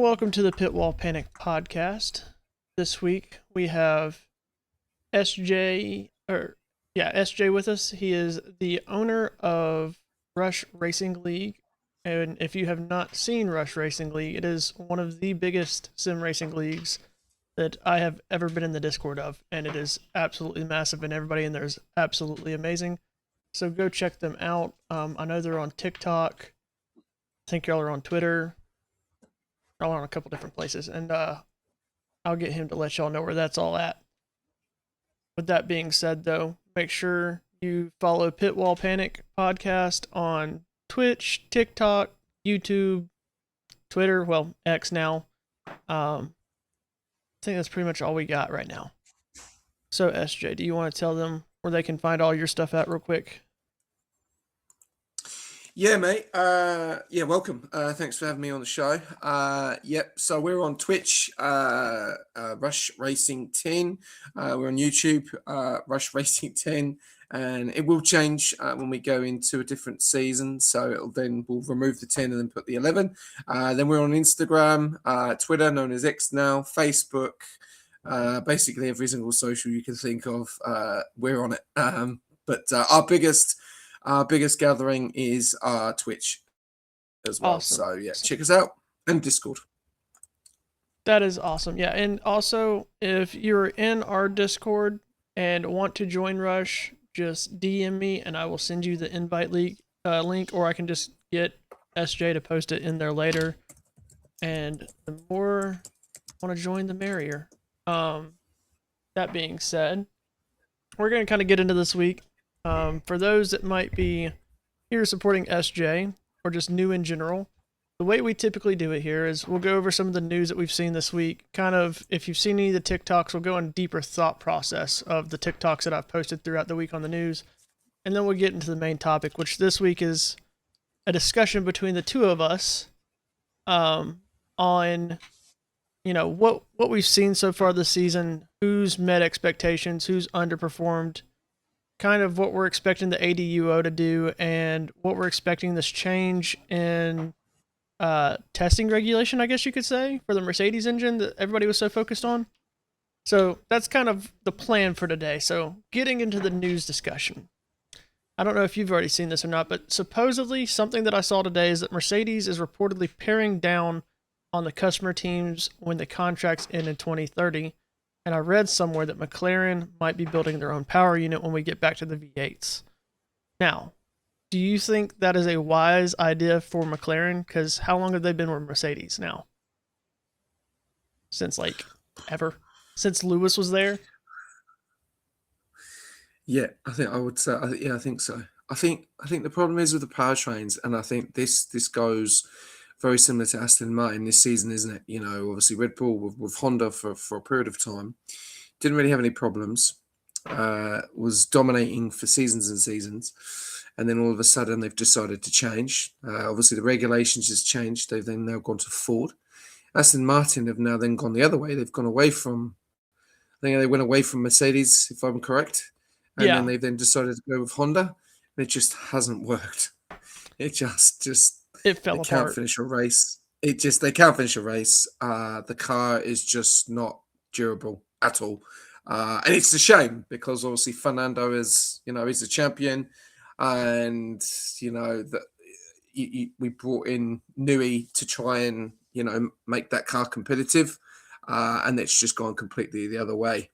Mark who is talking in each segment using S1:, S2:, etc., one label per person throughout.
S1: welcome to the Pitwall Panic podcast. This week we have SJ with us. He is the owner of Rush Racing League. And if you have not seen Rush Racing League, it is one of the biggest sim racing leagues that I have ever been in the Discord of, and it is absolutely massive, and everybody in there is absolutely amazing. So go check them out. I know they're on TikTok. I think y'all are on Twitter. Y'all are on a couple different places, and I'll get him to let y'all know where that's all at. With that being said, though, make sure you follow Pitwall Panic podcast on Twitch, TikTok, YouTube, Twitter, well, X now. I think that's pretty much all we got right now. So, SJ, do you want to tell them where they can find all your stuff at real quick?
S2: Yeah, mate. Welcome. Thanks for having me on the show. So we're on Twitch, Rush Racing 10. We're on YouTube, Rush Racing 10. And it will change when we go into a different season. So we'll remove the 10 and then put the 11. Then we're on Instagram, Twitter, known as X now, Facebook, basically every single social you can think of, we're on it. But our biggest gathering is Twitch as well.
S1: Awesome.
S2: So yeah, check us out, and Discord.
S1: That is awesome. Yeah, and also if you're in our Discord and want to join Rush, just DM me and I will send you the invite link, or I can just get SJ to post it in there later. And the more want to join, the merrier. That being said, we're going to kind of get into this week. For those that might be here supporting SJ or just new in general, the way we typically do it here is we'll go over some of the news that we've seen this week. Kind of, if you've seen any of the TikToks, we'll go in deeper thought process of the TikToks that I've posted throughout the week on the news. And then we'll get into the main topic, which this week is a discussion between the two of us on, what we've seen so far this season, who's met expectations, who's underperformed, kind of what we're expecting the ADUO to do, and what we're expecting this change in testing regulation, I guess you could say, for the Mercedes engine that everybody was so focused on. So that's kind of the plan for today. So getting into the news discussion. I don't know if you've already seen this or not, but supposedly something that I saw today is that Mercedes is reportedly paring down on the customer teams when the contracts end in 2030. And I read somewhere that McLaren might be building their own power unit when we get back to the V8s. Now, do you think that is a wise idea for McLaren? Because how long have they been with Mercedes now? Since ever? Since Lewis was there?
S2: Yeah, I think I would say. I think so. I think the problem is with the powertrains, and I think this goes very similar to Aston Martin this season, isn't it? Obviously Red Bull with Honda for a period of time didn't really have any problems. Was dominating for seasons and seasons. And then all of a sudden they've decided to change. Obviously the regulations has changed. They've then now gone to Ford. Aston Martin have now then gone the other way. They've gone away from, I think they went away from Mercedes, if I'm correct. And then they've then decided to go with Honda. And it just hasn't worked. It just
S1: it fell apart.
S2: They can't finish a race. They can't finish a race. The car is just not durable at all. And it's a shame because obviously Fernando is, he's a champion. And we brought in Newey to try and make that car competitive, and it's just gone completely the other way.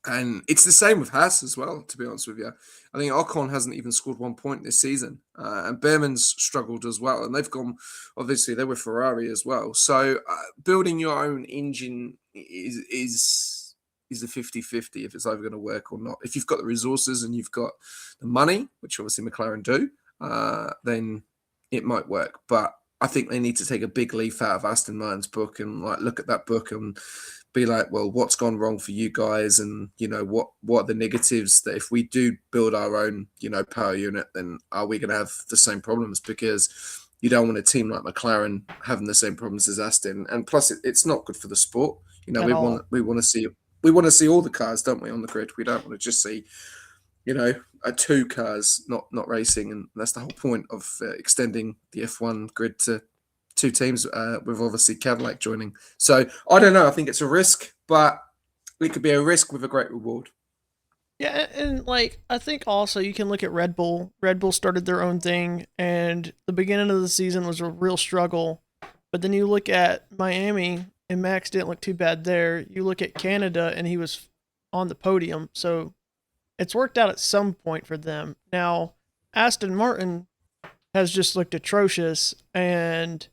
S2: And it's the same with Haas as well, to be honest with you. I think Ocon hasn't even scored 1 point this season, and Behrman's struggled as well. And they've gone, obviously, they were Ferrari as well. So building your own engine is a 50-50 if it's either going to work or not. If you've got the resources and you've got the money, which obviously McLaren do, then it might work. But I think they need to take a big leaf out of Aston Martin's book and look at that book and be like, well, what's gone wrong for you guys? And, what are the negatives that if we do build our own, power unit, then are we going to have the same problems? Because you don't want a team like McLaren having the same problems as Aston. And plus it's not good for the sport. We want to see all the cars, don't we, on the grid? We don't want to just see, two cars not racing, and that's the whole point of extending the F1 grid to two teams with obviously Cadillac joining. So I don't know. I think it's a risk, but it could be a risk with a great reward.
S1: Yeah, and like I think also you can look at Red Bull. Red Bull started their own thing, and the beginning of the season was a real struggle. But then you look at Miami, and Max didn't look too bad there. You look at Canada, and he was on the podium. So it's worked out at some point for them. Now, Aston Martin has just looked atrocious, and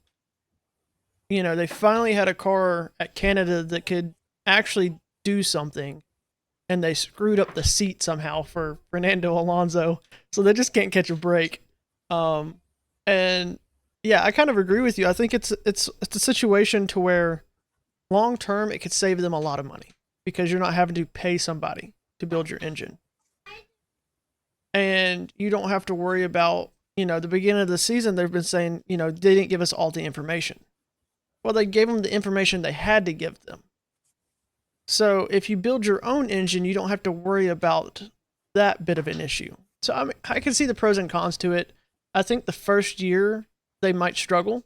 S1: they finally had a car at Canada that could actually do something, and they screwed up the seat somehow for Fernando Alonso, so they just can't catch a break. And yeah, I kind of agree with you. I think it's a situation to where long term it could save them a lot of money because you're not having to pay somebody to build your engine, and you don't have to worry about the beginning of the season. They've been saying they didn't give us all the information. Well, they gave them the information they had to give them. So if you build your own engine, you don't have to worry about that bit of an issue. So I can see the pros and cons to it. I think the first year they might struggle,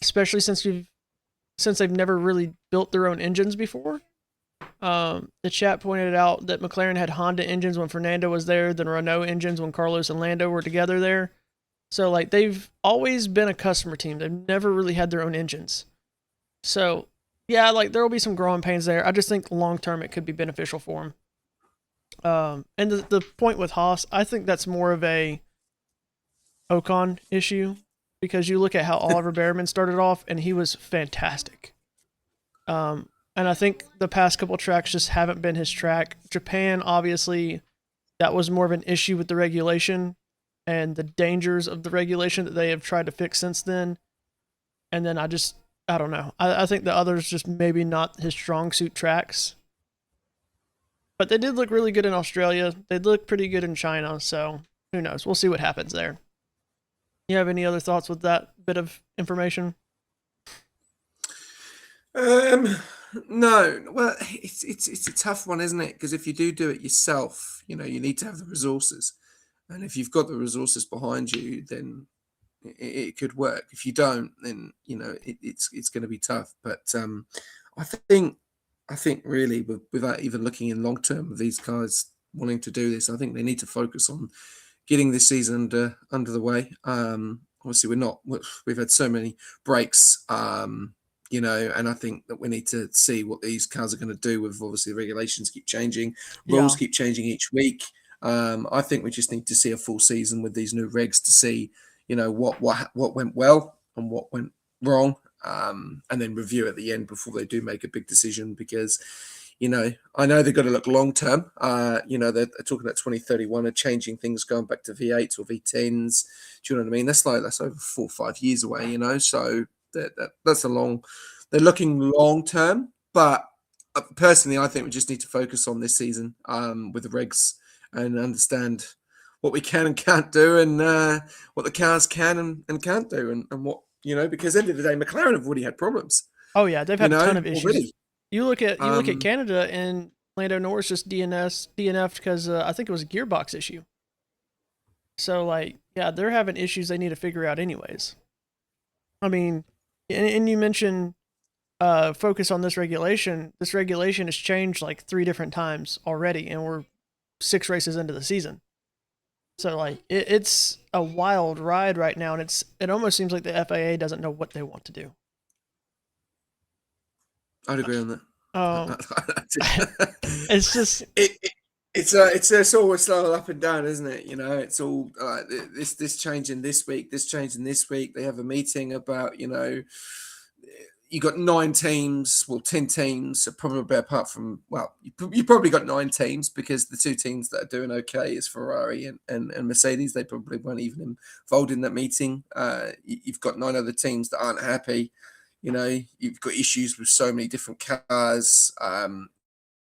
S1: especially since they've never really built their own engines before. The chat pointed out that McLaren had Honda engines when Fernando was there, then Renault engines when Carlos and Lando were together there. So like they've always been a customer team. They've never really had their own engines. So yeah, like there will be some growing pains there. I just think long term it could be beneficial for them. And the point with Haas, I think that's more of a Ocon issue because you look at how Oliver Behrman started off and he was fantastic. And I think the past couple tracks just haven't been his track. Japan, obviously, that was more of an issue with the regulation and the dangers of the regulation that they have tried to fix since then. And then I don't know. I think the others just maybe not his strong suit tracks. But they did look really good in Australia. They look pretty good in China. So who knows? We'll see what happens there. You have any other thoughts with that bit of information?
S2: No. Well, it's a tough one, isn't it? Because if you do it yourself, you need to have the resources. And if you've got the resources behind you, then it could work. If you don't, then it's going to be tough. But I think really, without even looking in long term of these guys wanting to do this, I think they need to focus on getting this season under the way. Obviously, we've had so many breaks, and I think that we need to see what these cars are going to do with obviously the regulations keep changing, rules keep changing each week. I think we just need to see a full season with these new regs to see, what went well and what went wrong, and then review at the end before they do make a big decision. Because, I know they've got to look long term. They're talking about 2031 of changing things, going back to V8s or V10s. Do you know what I mean? That's over 4 or 5 years away. So that's a long. They're looking long term, but personally, I think we just need to focus on this season with the regs and understand what we can and can't do, and what the cars can and can't do, and what because at the end of the day, McLaren have already had problems.
S1: Oh yeah, they've had a ton of issues.
S2: Already.
S1: You look at Canada, and Lando Norris just DNF'd because I think it was a gearbox issue. So like, yeah, they're having issues they need to figure out anyways. I mean, and you mentioned focus on this regulation. This regulation has changed like 3 different times already, and we're 6 races into the season. So like it's a wild ride right now, and it almost seems like the FIA doesn't know what they want to do.
S2: I'd agree on
S1: that. It's just
S2: it's always slow up and down, isn't it? It's all this changing this week, this changing this week. They have a meeting about you got 9 teams, 10 teams, probably apart from, you probably got 9 teams because the 2 teams that are doing okay is Ferrari and Mercedes. They probably weren't even involved in that meeting. You've got 9 other teams that aren't happy. You've got issues with so many different cars.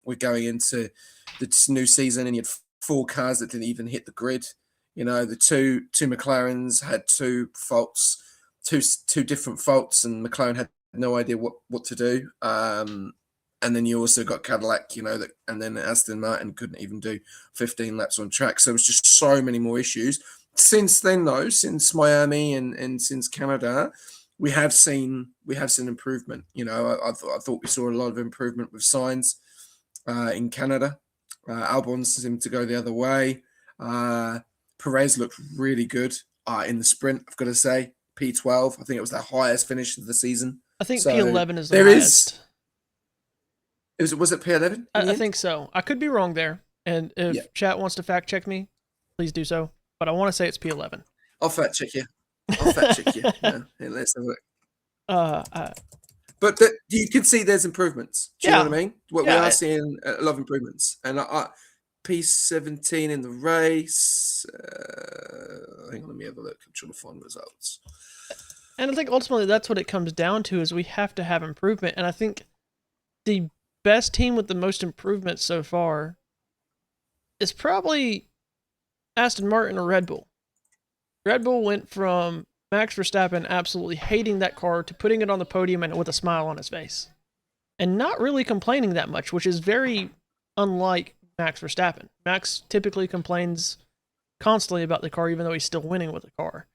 S2: We're going into the new season and you had 4 cars that didn't even hit the grid. The two McLarens had 2 faults, two different faults, and McLaren had no idea what to do. And then you also got Cadillac, and then Aston Martin couldn't even do 15 laps on track. So it was just so many more issues. Since then, though, since Miami and since Canada, we have seen improvement. You know, I thought we saw a lot of improvement with signs in Canada. Albon seemed to go the other way. Perez looked really good in the sprint. I've got to say, P12. I think it was their highest finish of the season.
S1: I think
S2: So
S1: P11 is the
S2: there
S1: highest.
S2: Was it P11?
S1: I think so. I could be wrong there. And if chat wants to fact check me, please do so. But I want to say it's P11.
S2: I'll fact check you. Yeah, let's have a look. But you can see there's improvements. Do you know what I mean? We are seeing a lot of improvements. And P17 in the race. Hang on, let me have a look. I'm trying to find results.
S1: And I think ultimately that's what it comes down to, is we have to have improvement. And I think the best team with the most improvement so far is probably Aston Martin or Red Bull. Red Bull went from Max Verstappen absolutely hating that car to putting it on the podium and with a smile on his face. And not really complaining that much, which is very unlike Max Verstappen. Max typically complains constantly about the car, even though he's still winning with the car.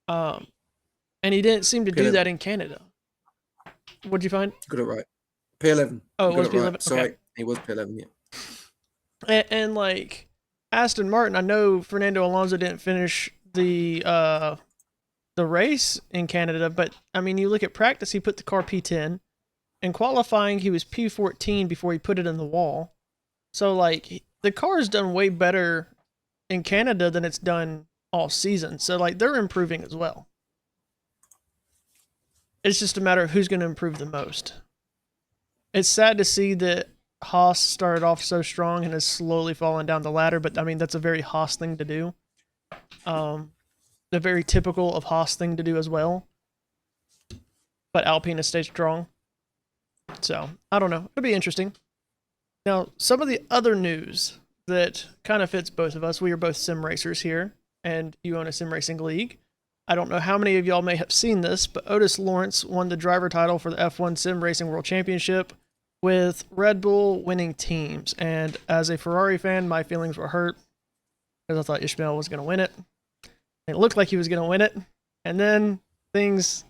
S1: And he didn't seem to do that in Canada. What'd you find?
S2: Got it right. P11.
S1: Oh, it was P11?
S2: Right. Sorry, he was P11,
S1: yeah. And like Aston Martin, I know Fernando Alonso didn't finish the race in Canada, but I mean, you look at practice, he put the car P10. In qualifying, he was P14 before he put it in the wall. So like the car's done way better in Canada than it's done all season. So like they're improving as well. It's just a matter of who's going to improve the most. It's sad to see that Haas started off so strong and has slowly fallen down the ladder, but I mean, that's a very Haas thing to do. A very typical of Haas thing to do as well. But Alpine has stayed strong. So, I don't know. It'll be interesting. Now, some of the other news that kind of fits both of us. We are both sim racers here, and you own a sim racing league. I don't know how many of y'all may have seen this, but Otis Lawrence won the driver title for the F1 Sim Racing World Championship with Red Bull winning teams. And as a Ferrari fan, my feelings were hurt because I thought Ishmael was going to win it. It looked like he was going to win it. And then things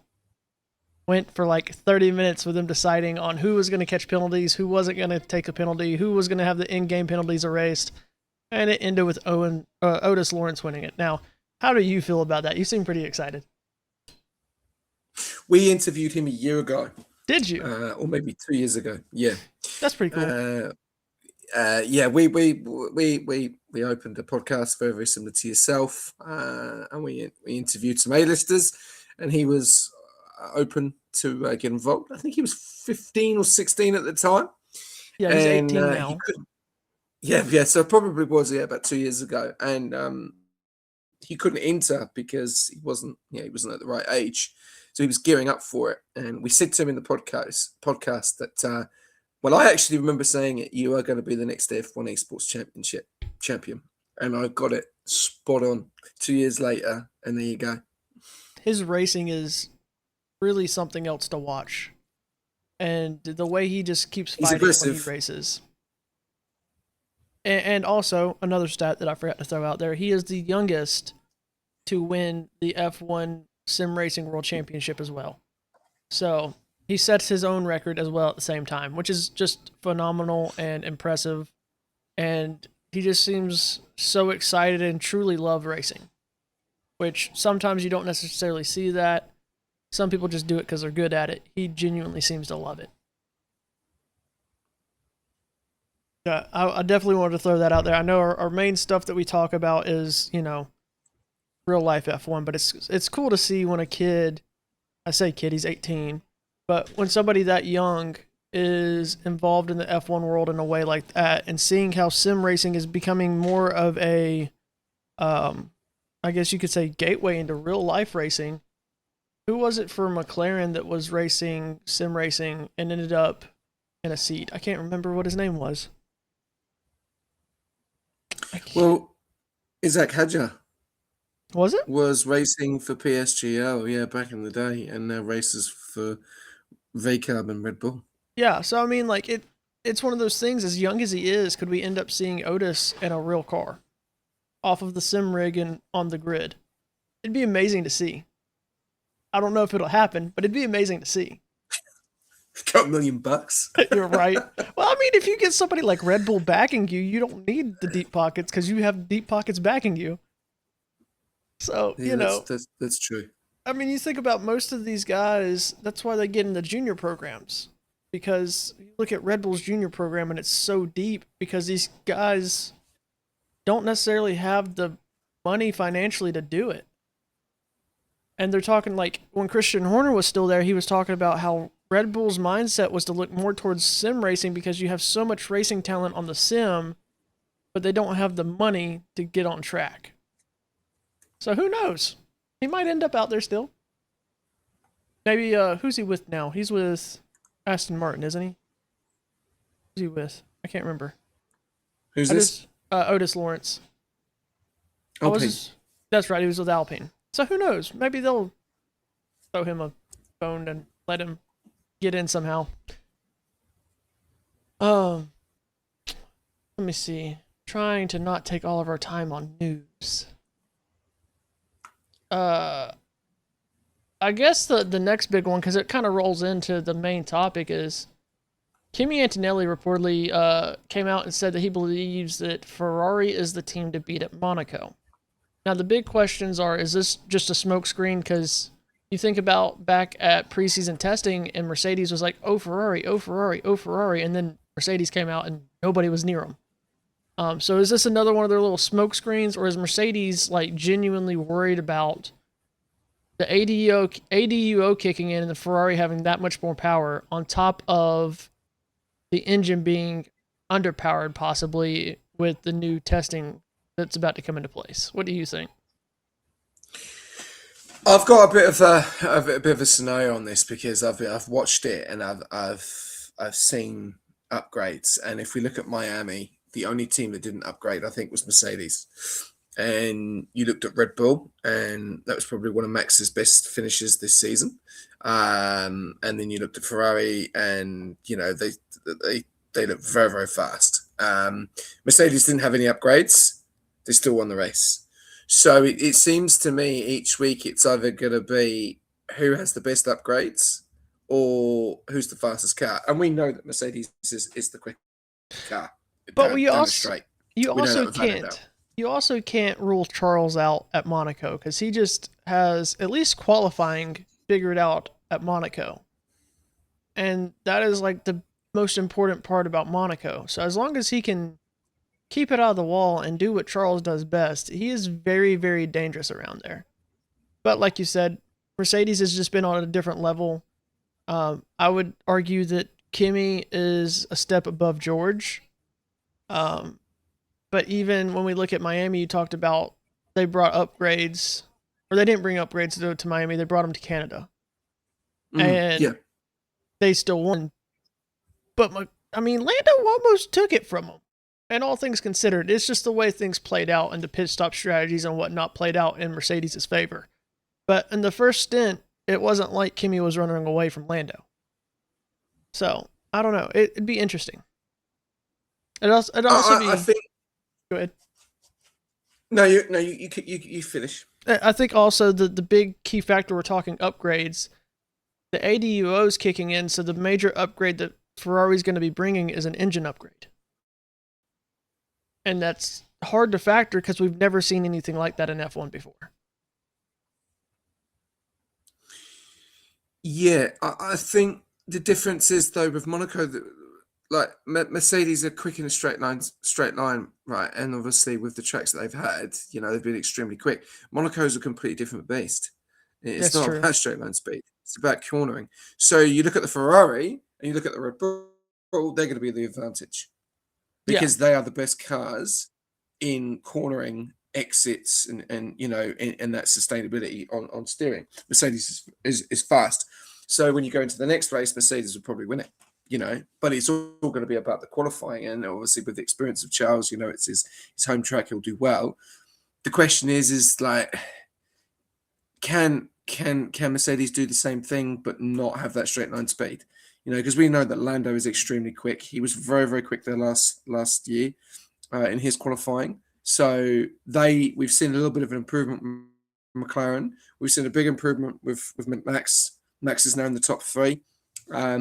S1: went for like 30 minutes with them deciding on who was going to catch penalties, who wasn't going to take a penalty, who was going to have the in-game penalties erased. And it ended with Otis Lawrence winning it. Now, how do you feel about that? You seem pretty excited.
S2: We interviewed him a year ago.
S1: Did you?
S2: Or maybe 2 years ago. Yeah.
S1: That's pretty cool.
S2: Yeah, we opened a podcast very similar to yourself, and we interviewed some A-listers, and he was open to get involved. I think he was 15 or 16 at the time.
S1: Yeah, he's 18 now.
S2: Yeah, so probably was about 2 years ago, and he couldn't enter because he wasn't at the right age, so he was gearing up for it. And we said to him in the podcast that. Well, I actually remember saying it. You are going to be the next F1 Esports Championship champion, and I got it spot on 2 years later. And there you go.
S1: His racing is really something else to watch, and the way he just keeps fighting when he races. And also another stat that I forgot to throw out there: he is the youngest to win the F1 Sim Racing World Championship as well. So. He sets his own record as well at the same time, which is just phenomenal and impressive. And he just seems so excited and truly love racing, which sometimes you don't necessarily see that. Some people just do it because they're good at it. He genuinely seems to love it. Yeah, I definitely wanted to throw that out there. I know our main stuff that we talk about is, real life F1, but it's cool to see when a kid, I say kid, he's 18, but when somebody that young is involved in the F1 world in a way like that, and seeing how sim racing is becoming more of a, I guess you could say, gateway into real life racing. Who was it for McLaren that was racing sim racing and ended up in a seat? I can't remember what his name was.
S2: Well, Isaac Hadjar.
S1: Was it?
S2: Was racing for PSGL, back in the day, and now races for VCAB and Red Bull.
S1: Yeah, so I mean, like, it's one of those things, as young as he is, could we end up seeing Otis in a real car off of the sim rig and on the grid? It'd be amazing to see. I don't know if it'll happen, but it'd be amazing to see.
S2: Got $1 million.
S1: You're right. Well, I mean, if you get somebody like Red Bull backing you, you don't need the deep pockets because you have deep pockets backing you. So,
S2: Yeah, that's true.
S1: I mean, you think about most of these guys, that's why they get in the junior programs. Because you look at Red Bull's junior program and it's so deep because these guys don't necessarily have the money financially to do it. And they're talking like when Christian Horner was still there, he was talking about how Red Bull's mindset was to look more towards sim racing because you have so much racing talent on the sim, but they don't have the money to get on track. So who knows? He might end up out there still. Maybe who's he with now? He's with Aston Martin, isn't he? Who's he with? I can't remember.
S2: Who's this?
S1: Otis Lawrence.
S2: Alpine.
S1: That's right. He was with Alpine. So who knows? Maybe they'll throw him a bone and let him get in somehow. Let me see. Trying to not take all of our time on news. I guess the next big one, because it kind of rolls into the main topic, is Kimi Antonelli reportedly came out and said that he believes that Ferrari is the team to beat at Monaco. Now, the big questions are, is this just a smokescreen? Because you think about back at preseason testing, and Mercedes was like, oh, Ferrari, oh, Ferrari, oh, Ferrari, and then Mercedes came out and nobody was near them. So is this another one of their little smoke screens, or is Mercedes like genuinely worried about the ADUO kicking in and the Ferrari having that much more power on top of the engine being underpowered possibly with the new testing that's about to come into place? What do you think?
S2: I've got a bit of a scenario on this because I've watched it and I've seen upgrades, and if we look at Miami, the only team that didn't upgrade I think was Mercedes. And you looked at Red Bull, and that was probably one of Max's best finishes this season. And then you looked at Ferrari, and they look very, very fast. Mercedes didn't have any upgrades; they still won the race. So it seems to me each week it's either going to be who has the best upgrades or who's the fastest car, and we know that Mercedes is the quick car.
S1: But you also can't rule Charles out at Monaco because he just has at least qualifying figured out at Monaco. And that is like the most important part about Monaco. So as long as he can keep it out of the wall and do what Charles does best, he is very, very dangerous around there. But like you said, Mercedes has just been on a different level. I would argue that Kimi is a step above George. But even when we look at Miami, you talked about they brought upgrades, or they didn't bring upgrades to Miami, they brought them to Canada. And they still won. But, I mean, Lando almost took it from them. And all things considered, it's just the way things played out and the pit stop strategies and whatnot played out in Mercedes' favor. But in the first stint, it wasn't like Kimi was running away from Lando. So, I don't know. It'd be interesting. It'd also be...
S2: I think...
S1: Go ahead.
S2: No, you finish.
S1: I think also the big key factor, we're talking upgrades, the ADUO's kicking in, so the major upgrade that Ferrari's going to be bringing is an engine upgrade. And that's hard to factor because we've never seen anything like that in F1 before.
S2: Yeah, I think the difference is though with Monaco, like Mercedes are quick in a straight line, right? And obviously with the tracks that they've had, they've bine extremely quick. Monaco's a completely different beast. It's not about straight line speed; it's about cornering. So you look at the Ferrari and you look at the Red Bull; they're going to be the advantage because they are the best cars in cornering, exits, and that sustainability on steering. Mercedes is fast. So when you go into the next race, Mercedes will probably win it. But it's all going to be about the qualifying, and obviously with the experience of Charles, it's his home track, he'll do well. The question is like, can Mercedes do the same thing but not have that straight line speed? Because we know that Lando is extremely quick. He was very, very quick there last year in his qualifying. So we've seen a little bit of an improvement McLaren. We've seen a big improvement with Max. Max is now in the top three. I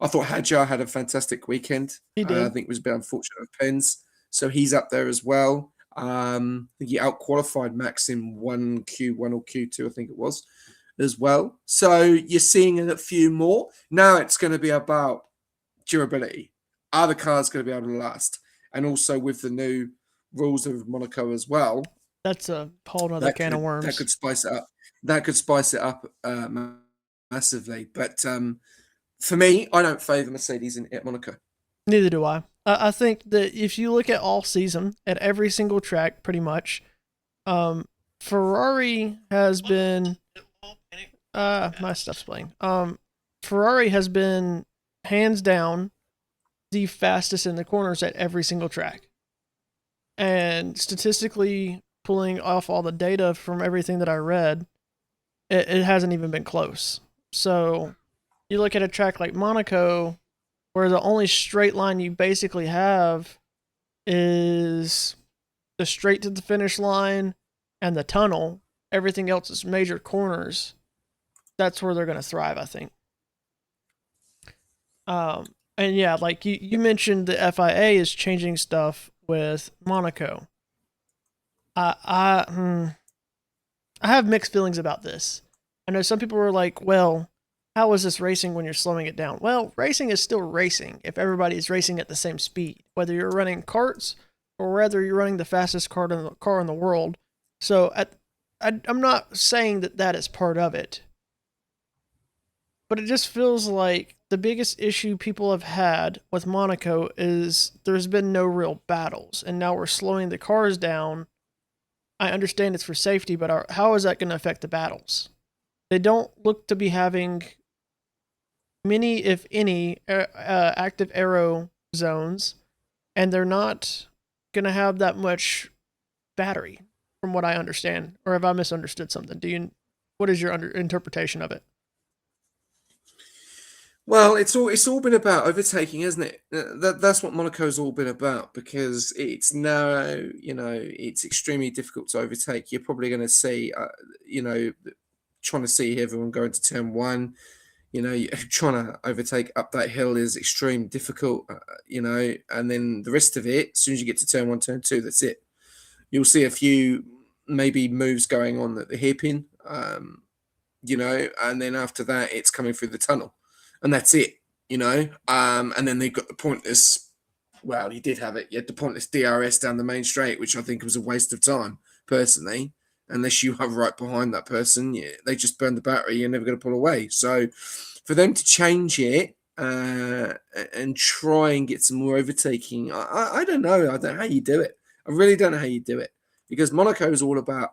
S2: thought Hadjar had a fantastic weekend.
S1: He
S2: I
S1: did.
S2: think it was a bit unfortunate with Pens, so he's up there as well. I think he outqualified Max in 1Q1 or Q2, I think it was, as well. So you're seeing a few more. Now it's going to be about durability. Are the cars going to be able to last? And also with the new rules of Monaco as well,
S1: That's a whole nother can of
S2: that
S1: worms.
S2: could spice it up. That could spice it up massively. But for me, I don't favour Mercedes at Monaco.
S1: Neither do I. I think that if you look at all season, at every single track, pretty much, Ferrari has been. My stuff's playing. Ferrari has been hands down the fastest in the corners at every single track. And statistically, pulling off all the data from everything that I read, it hasn't even been close. So you look at a track like Monaco, where the only straight line you basically have is the straight to the finish line and the tunnel. Everything else is major corners. That's where they're going to thrive, I think. And yeah, like you mentioned, the FIA is changing stuff with Monaco. I have mixed feelings about this. I know some people were like, "Well, how is this racing when you're slowing it down?" Well, racing is still racing if everybody's racing at the same speed, whether you're running karts or whether you're running the fastest car in the world. So I'm not saying that that is part of it, but it just feels like the biggest issue people have had with Monaco is there's been no real battles, and now we're slowing the cars down. I understand it's for safety, but how is that going to affect the battles? They don't look to be having many, if any, active aero zones, and they're not going to have that much battery, from what I understand. Or have I misunderstood something? What is your interpretation of it?
S2: Well, it's all been about overtaking, isn't it? That's what Monaco's all been about because it's narrow. It's extremely difficult to overtake. You're probably going to see, trying to see everyone go into turn one. Trying to overtake up that hill is extremely difficult. And then the rest of it, as soon as you get to turn one, turn two, that's it. You'll see a few maybe moves going on at the hairpin, and then after that, it's coming through the tunnel. And that's it, and then they've got the pointless. Well, he did have it. You had the pointless DRS down the main straight, which I think was a waste of time, personally. Unless you are right behind that person, they just burn the battery. You're never going to pull away. So, for them to change it and try and get some more overtaking, I don't know. I don't know how you do it. I really don't know how you do it because Monaco is all about,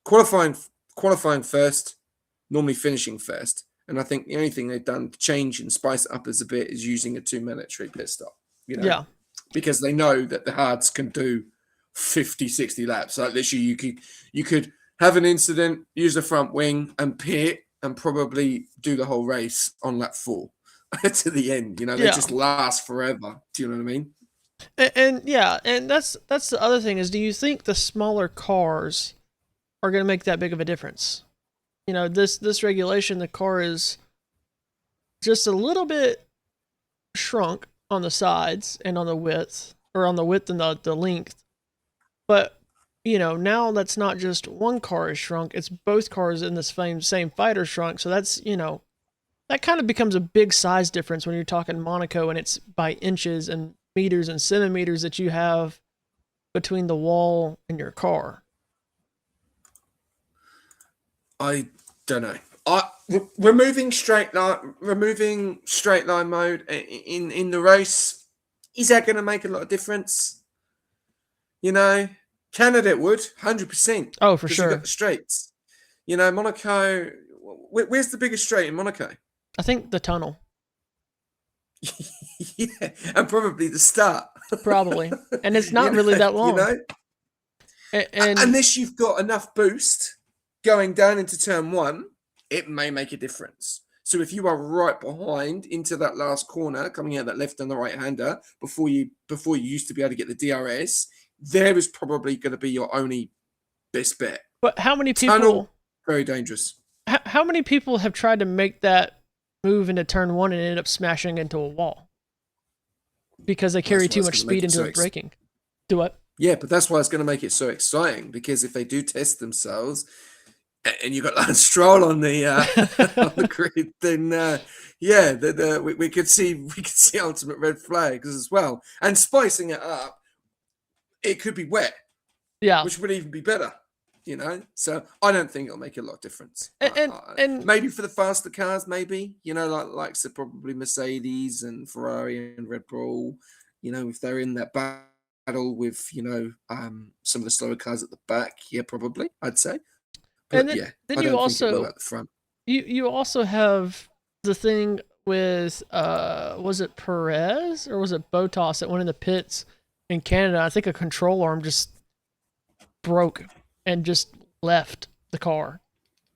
S2: qualifying first, normally finishing first. And I think the only thing they've done to change and spice it up as a bit is using a 2 mandatory pit stop,
S1: Yeah.
S2: because they know that the hards can do 50, 60 laps. Like literally you could have an incident, use the front wing and pit and probably do the whole race on lap 4 to the end. They just last forever. Do you know what I mean?
S1: And yeah, and that's the other thing is, do you think the smaller cars are going to make that big of a difference? This regulation, the car is just a little bit shrunk on the sides and on the width, or on the width and the length. But, now that's not just one car is shrunk, it's both cars in this same fighter shrunk. So that's, that kind of becomes a big size difference when you're talking Monaco and it's by inches and meters and centimeters that you have between the wall and your car.
S2: I don't know. Removing straight line mode in the race, is that going to make a lot of difference? Canada it would 100%.
S1: Oh, for
S2: You
S1: sure.
S2: got the straights. Monaco. Where's the biggest straight in Monaco?
S1: I think the tunnel.
S2: Yeah, and probably the start.
S1: Probably, and it's not really that long. And
S2: unless you've got enough boost going down into turn one, it may make a difference. So if you are right behind into that last corner, coming out that left and the right hander before you used to be able to get the DRS, there is probably going to be your only best bet.
S1: But how many
S2: Tunnel,
S1: people?
S2: very dangerous.
S1: How many people have tried to make that move into turn one and ended up smashing into a wall because they
S2: Well,
S1: carry
S2: that's why
S1: too
S2: it's
S1: much
S2: going to make
S1: speed
S2: it
S1: into
S2: so
S1: it braking? Do what?
S2: yeah, but that's why it's going to make it so exciting, because if they do test themselves and you got Lance Stroll on the on the grid, then yeah, we could see ultimate red flags as well. And spicing it up, it could be wet,
S1: Yeah,
S2: which would even be better. So I don't think it'll make a lot of difference.
S1: and
S2: Maybe for the faster cars, maybe like so probably Mercedes and Ferrari and Red Bull. If they're in that battle with some of the slower cars at the back, yeah, probably I'd say.
S1: and
S2: But yeah,
S1: then
S2: I
S1: you
S2: don't think it will
S1: also
S2: at the front.
S1: you also have the thing with was it Perez or was it Botas that went in the pits in Canada? I think a control arm just broke and just left the car.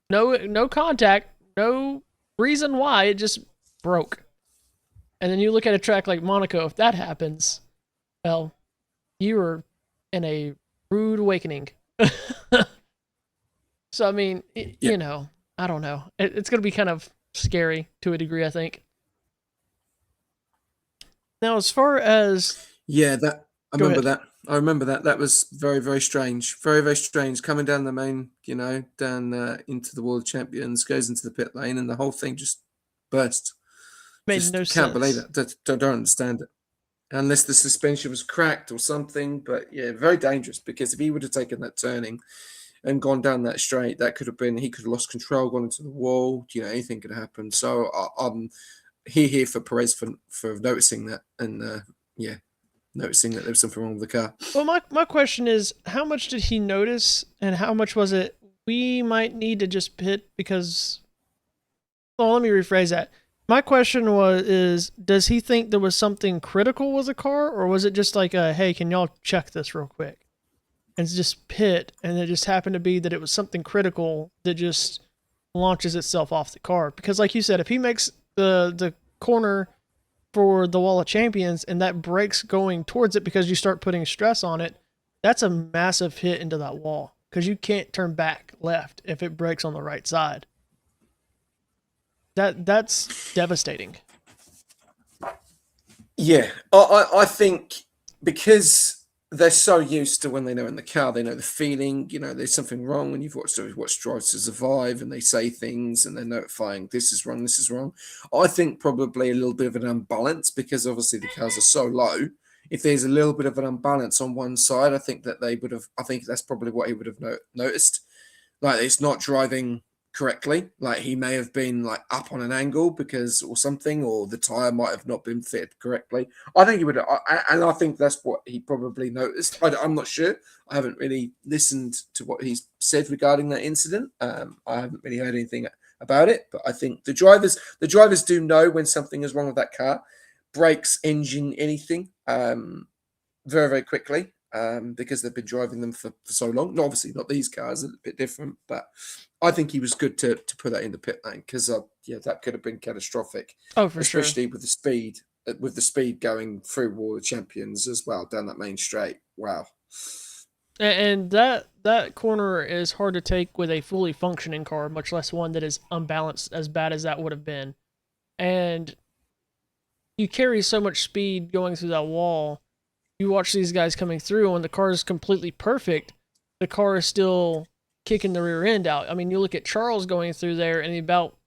S1: No contact, no reason why, it just broke. And then you look at a track like Monaco, if that happens, well, you are in a rude awakening. So I mean,
S2: Yeah,
S1: I don't know. It's going to be kind of scary to a degree, I think. Now, as far as
S2: yeah, that I
S1: go
S2: remember
S1: ahead.
S2: that. I remember that. That was very, very strange. Very, very strange. Coming down the main, down into the World Champions, goes into the pit lane, and the whole thing just burst.
S1: Made
S2: Just
S1: no
S2: can't believe
S1: sense.
S2: it. Don't understand it. Unless the suspension was cracked or something. But yeah, very dangerous, because if he would have taken that turning and gone down that straight, that could have been, he could have lost control, gone into the wall. Anything could happen. So I'm here for Perez for noticing that, and yeah, noticing that there was something wrong with the car.
S1: Well, my question is, how much did he notice, and how much was it? We might need to just pit because. Well, let me rephrase that. My question is, does he think there was something critical with the car, or was it just like, hey, can y'all check this real quick? And it's just pit, and it just happened to be that it was something critical that just launches itself off the car. Because, like you said, if he makes the corner for the Wall of Champions and that breaks going towards it because you start putting stress on it, that's a massive hit into that wall because you can't turn back left if it breaks on the right side. That's devastating.
S2: Yeah, I think because they're so used to, when they know in the car, they know the feeling. There's something wrong when you've watched Drive to Survive, and they say things and they're notifying, this is wrong, this is wrong. I think probably a little bit of an unbalance, because obviously the cars are so low. If there's a little bit of an unbalance on one side, I think that they would have. I think that's probably what he would have noticed. Like, it's not driving correctly. Like, he may have been like up on an angle or something, or the tire might have not been fitted correctly. I think he would, and I think that's what he probably noticed. I'm not sure. I haven't really listened to what he's said regarding that incident. I haven't really heard anything about it, but I think the drivers do know when something is wrong with that car, brakes, engine, anything, very, very quickly, because they've been driving them for so long. No, obviously not these cars, a bit different, but I think he was good to put that in the pit lane, because yeah, that could have been catastrophic,
S1: Oh, for sure.
S2: especially with the speed going through War of Champions as well, down that main straight. Wow.
S1: And that corner is hard to take with a fully functioning car, much less one that is unbalanced as bad as that would have been. And you carry so much speed going through that wall. You watch these guys coming through, and when the car is completely perfect, the car is still kicking the rear end out. I mean, you look at Charles going through there, and he about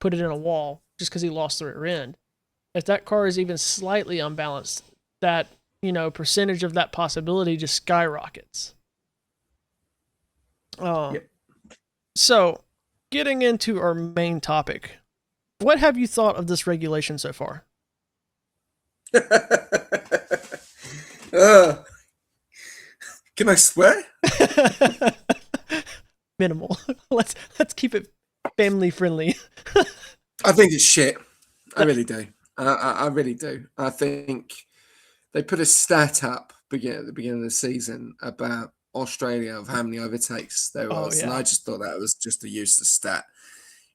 S1: put it in a wall just because he lost the rear end. If that car is even slightly unbalanced, that percentage of that possibility just skyrockets. Uh,
S2: Yep.
S1: so, getting into our main topic, what have you thought of this regulation so far?
S2: uh, can I swear?
S1: Minimal. let's keep it family friendly.
S2: I think it's shit. I really do. I really do. I think they put a stat up at the beginning of the season about Australia, of how many overtakes there
S1: Oh
S2: was, and I
S1: yeah.
S2: just thought that was just a useless stat.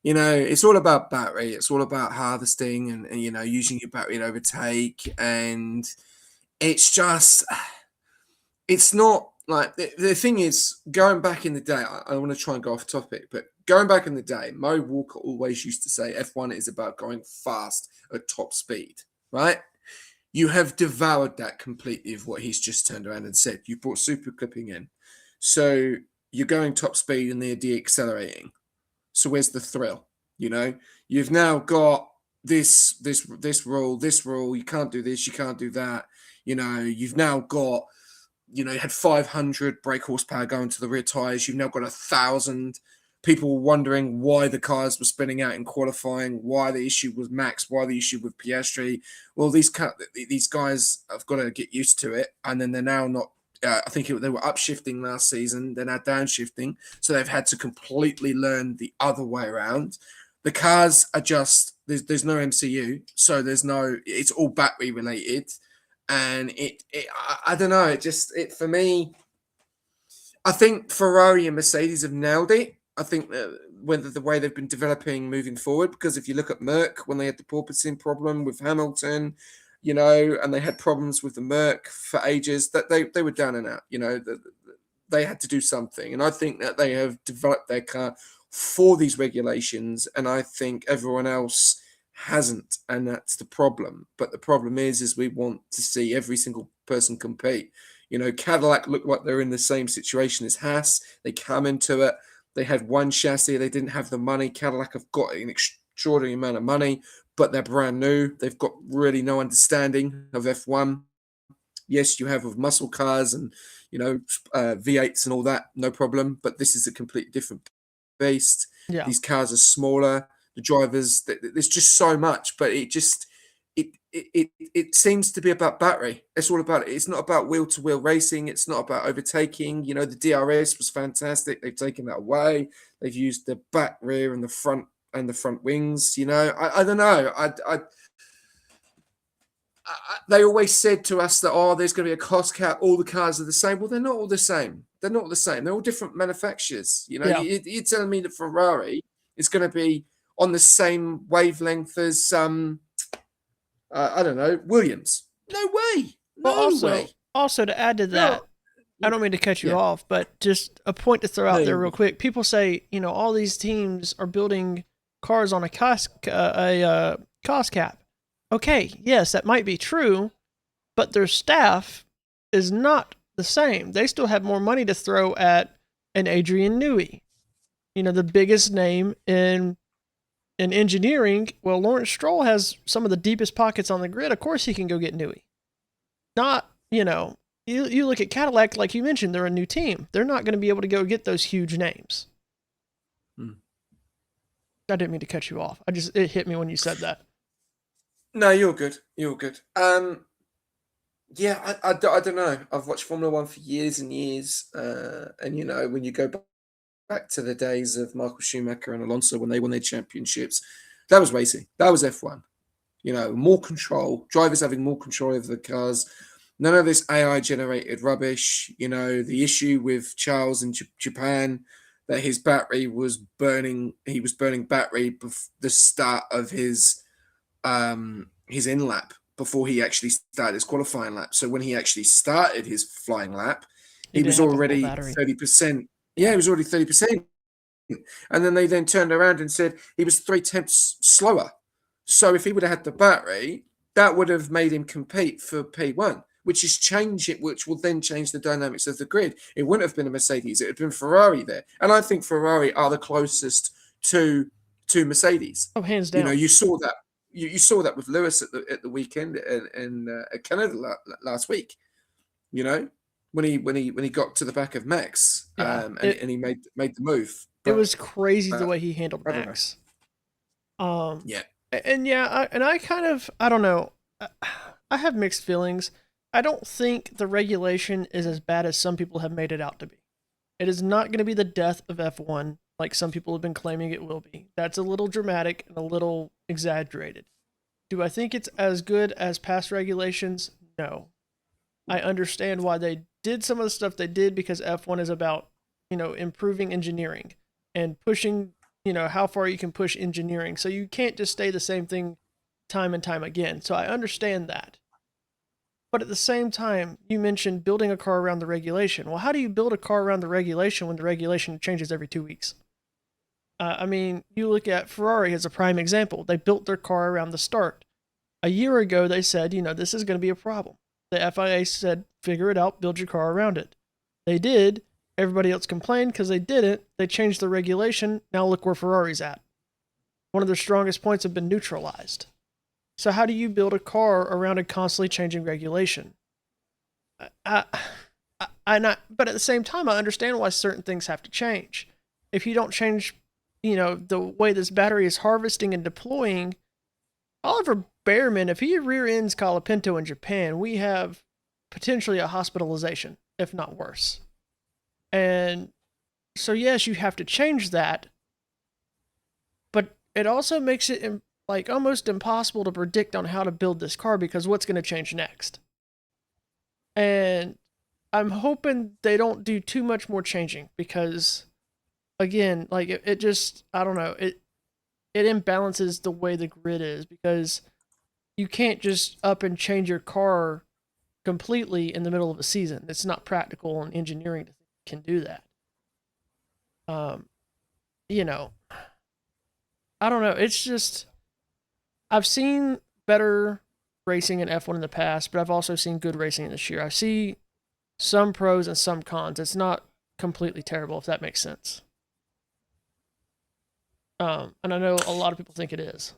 S2: It's all about battery. It's all about harvesting, and using your battery to overtake, and it's just, it's not like the thing is, going back in the day, I want to try and go off topic, but going back in the day, Mo Walker always used to say F1 is about going fast at top speed, right? You have devoured that completely of what he's just turned around and said. You brought super clipping in. So you're going top speed and they're de-accelerating. So where's the thrill? You know, you've now got this rule, you can't do this, you can't do that. You know, you've now got, you know, you had 500 brake horsepower going to the rear tires. You've now got 1,000. People were wondering why the cars were spinning out in qualifying, why the issue was Max, why the issue with Piastri. Well, these guys have got to get used to it, and then they're now not. I think they were upshifting last season. They're now downshifting, so they've had to completely learn the other way around. The cars are just there's no MCU, so there's no. It's all battery related, and I don't know. It for me. I think Ferrari and Mercedes have nailed it. I think whether the way they've been developing moving forward, because if you look at Merck when they had the porpoising problem with Hamilton, you know, and they had problems with the Merck for ages, that they were down and out. You know, they had to do something, and I think that they have developed their car for these regulations, and I think everyone else hasn't, and that's the problem. But the problem is we want to see every single person compete. You know, Cadillac looked like they're in the same situation as Haas. They come into it. They had one chassis. They didn't have the money. Cadillac have got an extraordinary amount of money, but they're brand new. They've got really no understanding of F1. Yes, you have with muscle cars and, you know, V8s and all that, no problem. But this is a completely different beast.
S1: Yeah.
S2: These cars are smaller. The drivers, there's just so much, but it seems to be about battery. It's all about it. It's not about wheel to wheel racing. It's not about overtaking. You know, the DRS was fantastic. They've taken that away. They've used the back, rear, and the front wings. You know, I don't know. They always said to us that there's going to be a cost cap. All the cars are the same. Well, they're not all the same. They're not the same. They're all different manufacturers. You know,
S1: Yeah.
S2: you're telling me that Ferrari is going to be on the same wavelength as I don't know, Williams. No way. No way.
S1: Also to add to that, I don't mean to cut you off, but just a point to throw out there real quick. People say, you know, all these teams are building cars on a cost cap. Okay, yes, that might be true, but their staff is not the same. They still have more money to throw at an Adrian Newey, you know, the biggest name in engineering. Well, Lawrence Stroll has some of the deepest pockets on the grid. Of course he can go get Newey. Not, you know, you look at Cadillac, like you mentioned, they're a new team. They're not going to be able to go get those huge names. I didn't mean to cut you off. It hit me when you said that.
S2: No, you're good. You're good. Yeah, I don't know. I've watched Formula One for years and years. And, you know, when you go back to the days of Michael Schumacher and Alonso when they won their championships, that was racing. That was F1. You know, more control, drivers having more control over the cars. None of this AI-generated rubbish. You know, the issue with Charles in Japan, that his battery was burning. He was burning battery before the start of his in lap, before he actually started his qualifying lap. So when he actually started his flying lap, he was already 30%. Yeah, he was already 30%. And then they then turned around and said he was 0.3 slower. So if he would have had the battery, that would have made him compete for P1, which will then change the dynamics of the grid. It wouldn't have been a Mercedes, it would have been Ferrari there. And I think Ferrari are the closest to Mercedes.
S1: Oh, hands down.
S2: You know, you saw that. You saw that with Lewis at the weekend in Canada last week. You know, when he got to the back of Max, and he made the move.
S1: But, it was crazy the way he handled Max.
S2: Yeah,
S1: and I don't know. I have mixed feelings. I don't think the regulation is as bad as some people have made it out to be. It is not going to be the death of F1 like some people have been claiming it will be. That's a little dramatic and a little exaggerated. Do I think it's as good as past regulations? No. I understand why they did some of the stuff they did, because F1 is about, you know, improving engineering and pushing, you know, how far you can push engineering. So you can't just stay the same thing time and time again. So I understand that. But at the same time, you mentioned building a car around the regulation. Well, how do you build a car around the regulation when the regulation changes every 2 weeks? I mean, you look at Ferrari as a prime example. They built their car around the start. A year ago, they said, this is going to be a problem. The FIA said, figure it out, build your car around it. They did. Everybody else complained because they didn't. They changed the regulation. Now look where Ferrari's at. One of their strongest points have been neutralized. So how do you build a car around a constantly changing regulation? But at the same time, I understand why certain things have to change. If you don't change, the way this battery is harvesting and deploying, Oliver Bearman, if he rear ends Colapinto in Japan, we have potentially a hospitalization, if not worse. And so, yes, you have to change that, but it also makes it almost impossible to predict on how to build this car because what's going to change next. And I'm hoping they don't do too much more changing because, again, it just, I don't know, it imbalances the way the grid is because you can't just up and change your car completely in the middle of a season. It's not practical and engineering can do that. I don't know. It's just, I've seen better racing in F1 in the past, but I've also seen good racing this year. I see some pros and some cons. It's not completely terrible, if that makes sense. And I know a lot of people think it is.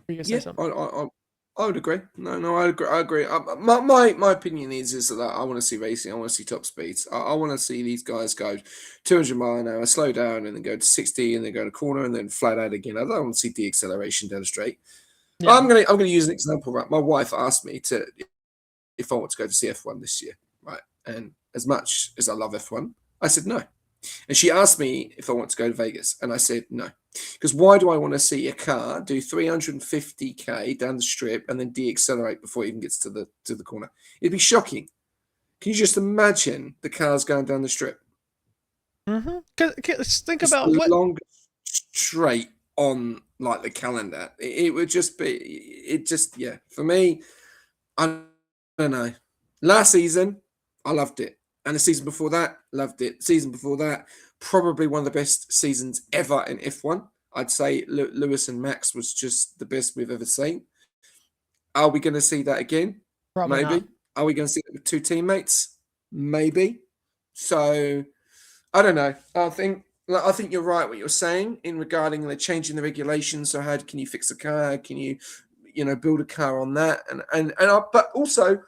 S1: Are you gonna say something?
S2: I would agree. No, I agree. I agree. My opinion is that I want to see racing. I want to see top speeds. I want to see these guys go 200 mile an hour, slow down, and then go to 60, and then go to corner, and then flat out again. I don't want to see de-acceleration down the straight. Yeah. I'm gonna use an example. Right, my wife asked me if I want to go to see F1 this year, right? And as much as I love F1, I said no. And she asked me if I want to go to Vegas, and I said no. Because why do I want to see a car do 350k down the strip and then de-accelerate before it even gets to the corner? It'd be shocking. Can you just imagine the cars going down the strip?
S1: Mm-hmm. Cause think
S2: it's
S1: about
S2: the
S1: what
S2: longest straight on the calendar. It would just be. For me, I don't know. Last season, I loved it. And the season before that, loved it. Season before that, probably one of the best seasons ever in F1. I'd say Lewis and Max was just the best we've ever seen. Are we going to see that again?
S1: Probably
S2: Maybe.
S1: Not.
S2: Are we going to see it with two teammates? Maybe. So, I don't know. I think you're right what you're saying in regarding the changing the regulations. So how can you fix a car? How can you, build a car on that? But also,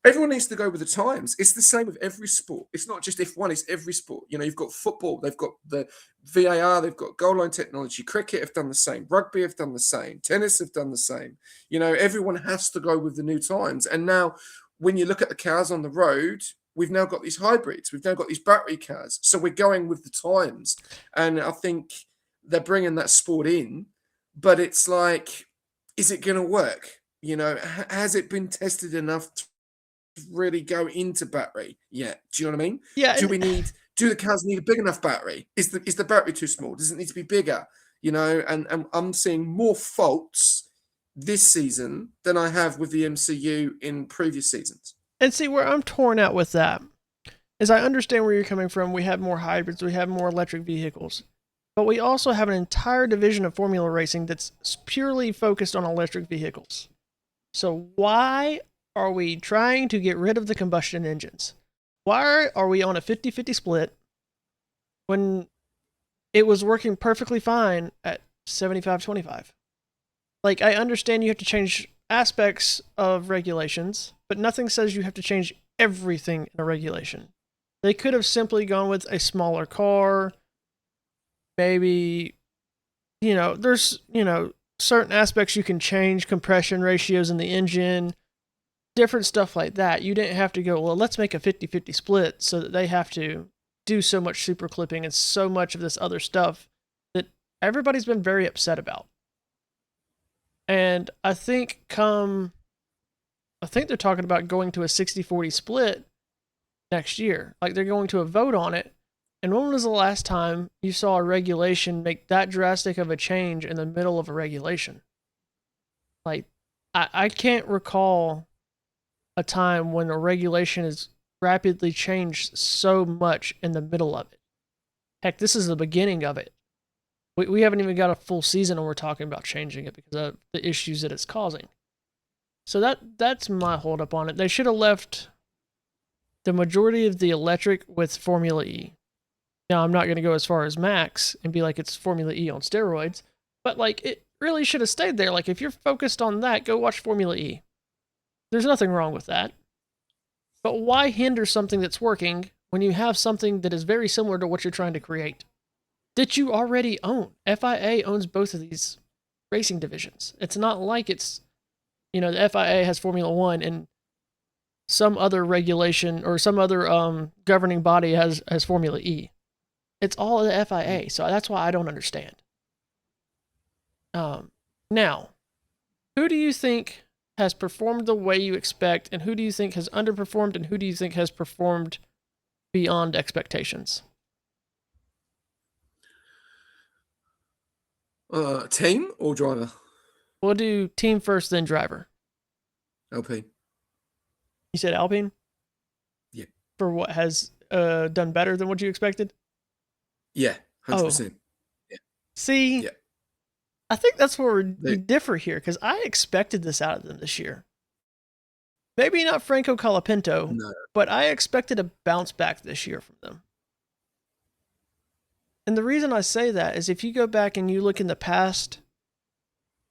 S2: everyone needs to go with the times. It's the same with every sport. It's not just F1, it's every sport. You've got football, they've got the VAR, they've got goal line technology. Cricket have done the same. Rugby have done the same. Tennis have done the same. Everyone has to go with the new times. And now, when you look at the cars on the road, we've now got these hybrids. We've now got these battery cars. So we're going with the times. And I think they're bringing that sport in. But it's like, is it going to work? Has it been tested enough to really go into battery yet? Do you know what I mean?
S1: Yeah.
S2: Do the cars need a big enough battery? Is the battery too small? Does it need to be bigger? And I'm seeing more faults this season than I have with the MCU in previous seasons.
S1: And see, where I'm torn out with that is I understand where you're coming from. We have more hybrids, we have more electric vehicles, but we also have an entire division of Formula Racing that's purely focused on electric vehicles. So why are we trying to get rid of the combustion engines? Why are we on a 50-50 split when it was working perfectly fine at 75-25? I understand you have to change aspects of regulations, but nothing says you have to change everything in a regulation. They could have simply gone with a smaller car. Maybe, there's, certain aspects you can change, compression ratios in the engine, different stuff like that. You didn't have to go, well, let's make a 50-50 split so that they have to do so much super clipping and so much of this other stuff that everybody's been very upset about. And I think they're talking about going to a 60-40 split next year. They're going to a vote on it. And when was the last time you saw a regulation make that drastic of a change in the middle of a regulation? Like, I can't recall a time when a regulation has rapidly changed so much in the middle of it. Heck, this is the beginning of it. We haven't even got a full season and we're talking about changing it because of the issues that it's causing. So that's my holdup on it. They should have left the majority of the electric with Formula E. Now, I'm not going to go as far as Max and be like it's Formula E on steroids, but like it really should have stayed there. Like if you're focused on that, go watch Formula E. There's nothing wrong with that. But why hinder something that's working when you have something that is very similar to what you're trying to create that you already own? FIA owns both of these racing divisions. It's not like it's, the FIA has Formula One and some other regulation or some other governing body has Formula E. It's all the FIA, so that's why I don't understand. Now, who do you think has performed the way you expect, and who do you think has underperformed, and who do you think has performed beyond expectations?
S2: Team or driver?
S1: We'll do team first, then driver.
S2: LP.
S1: You said Alpine?
S2: Yeah.
S1: For what has done better than what you expected?
S2: Yeah, 100%. Yeah.
S1: See,
S2: yeah.
S1: I think that's where we differ here, because I expected this out of them this year. Maybe not Franco Colapinto,
S2: No.
S1: but I expected a bounce back this year from them. And the reason I say that is if you go back and you look in the past,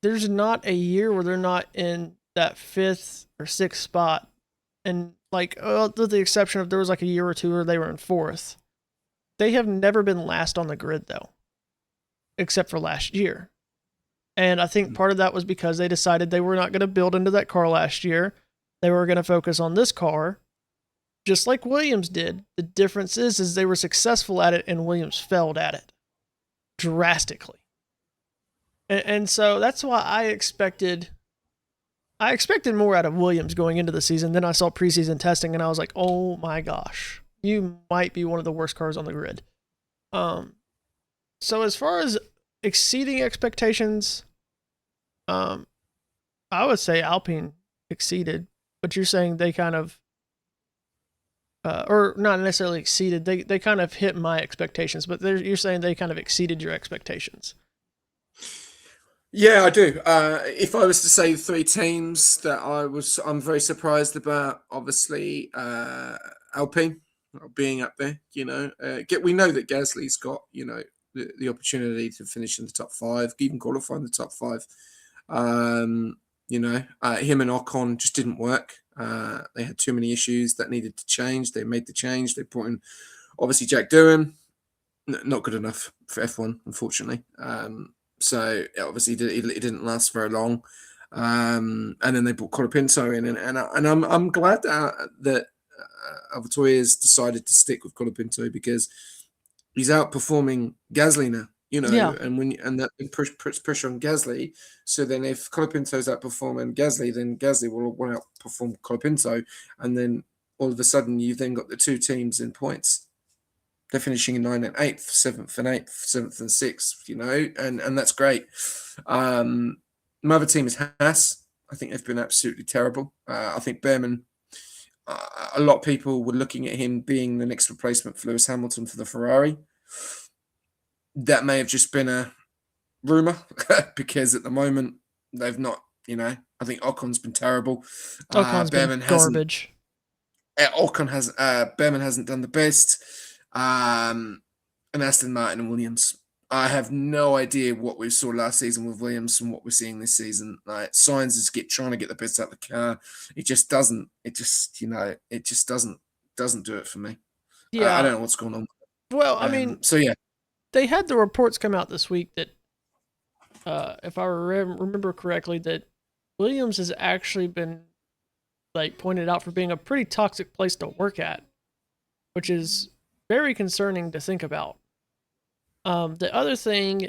S1: there's not a year where they're not in that 5th or 6th spot. And like, with the exception of there was like a year or two where they were in 4th. They have never been last on the grid though, except for last year. And I think part of that was because they decided they were not going to build into that car last year. They were going to focus on this car, just like Williams did. The difference is they were successful at it and Williams failed at it drastically. And so that's why I expected more out of Williams going into the season. Then I saw preseason testing and I was like, oh my gosh, you might be one of the worst cars on the grid. So as far as exceeding expectations, I would say Alpine exceeded, but you're saying they kind of, or not necessarily exceeded, they kind of hit my expectations, but you're saying they kind of exceeded your expectations.
S2: Yeah, I do. If I was to say 3 teams that I'm very surprised about, obviously, Alpine being up there, we know that Gasly's got, the opportunity to finish in the top 5, even qualify in the top 5. Him and Ocon just didn't work. They had too many issues that needed to change. They made the change. They put in, obviously, Jack Doohan, not good enough for F1, unfortunately. So obviously it didn't last very long, and then they brought Colapinto in, and I'm glad that Alvatoyas decided to stick with Colapinto because he's outperforming Gasly now,
S1: Yeah.
S2: and that puts pressure on Gasly. So then if Colapinto's outperforming Gasly, then Gasly will want to outperform Colapinto, and then all of a sudden you've then got the 2 teams in points. They're finishing in 9th and 8th, 7th and 8th, 7th and 6th, and that's great. My other team is Haas. I think they've been absolutely terrible. I think Behrman, a lot of people were looking at him being the next replacement for Lewis Hamilton for the Ferrari. That may have just been a rumor because at the the they've not, I think Ocon's been terrible.
S1: Ocon's been garbage.
S2: Behrman hasn't done the best. And Aston Martin and Williams. I have no idea what we saw last season with Williams and what we're seeing this season. Like Sainz is trying to get the best out of the car. It just doesn't. It just doesn't do it for me.
S1: Yeah,
S2: I don't know what's going on.
S1: Well, I mean,
S2: so yeah,
S1: they had the reports come out this week that, if I remember correctly, that Williams has actually been pointed out for being a pretty toxic place to work at, which is very concerning to think about. The other thing,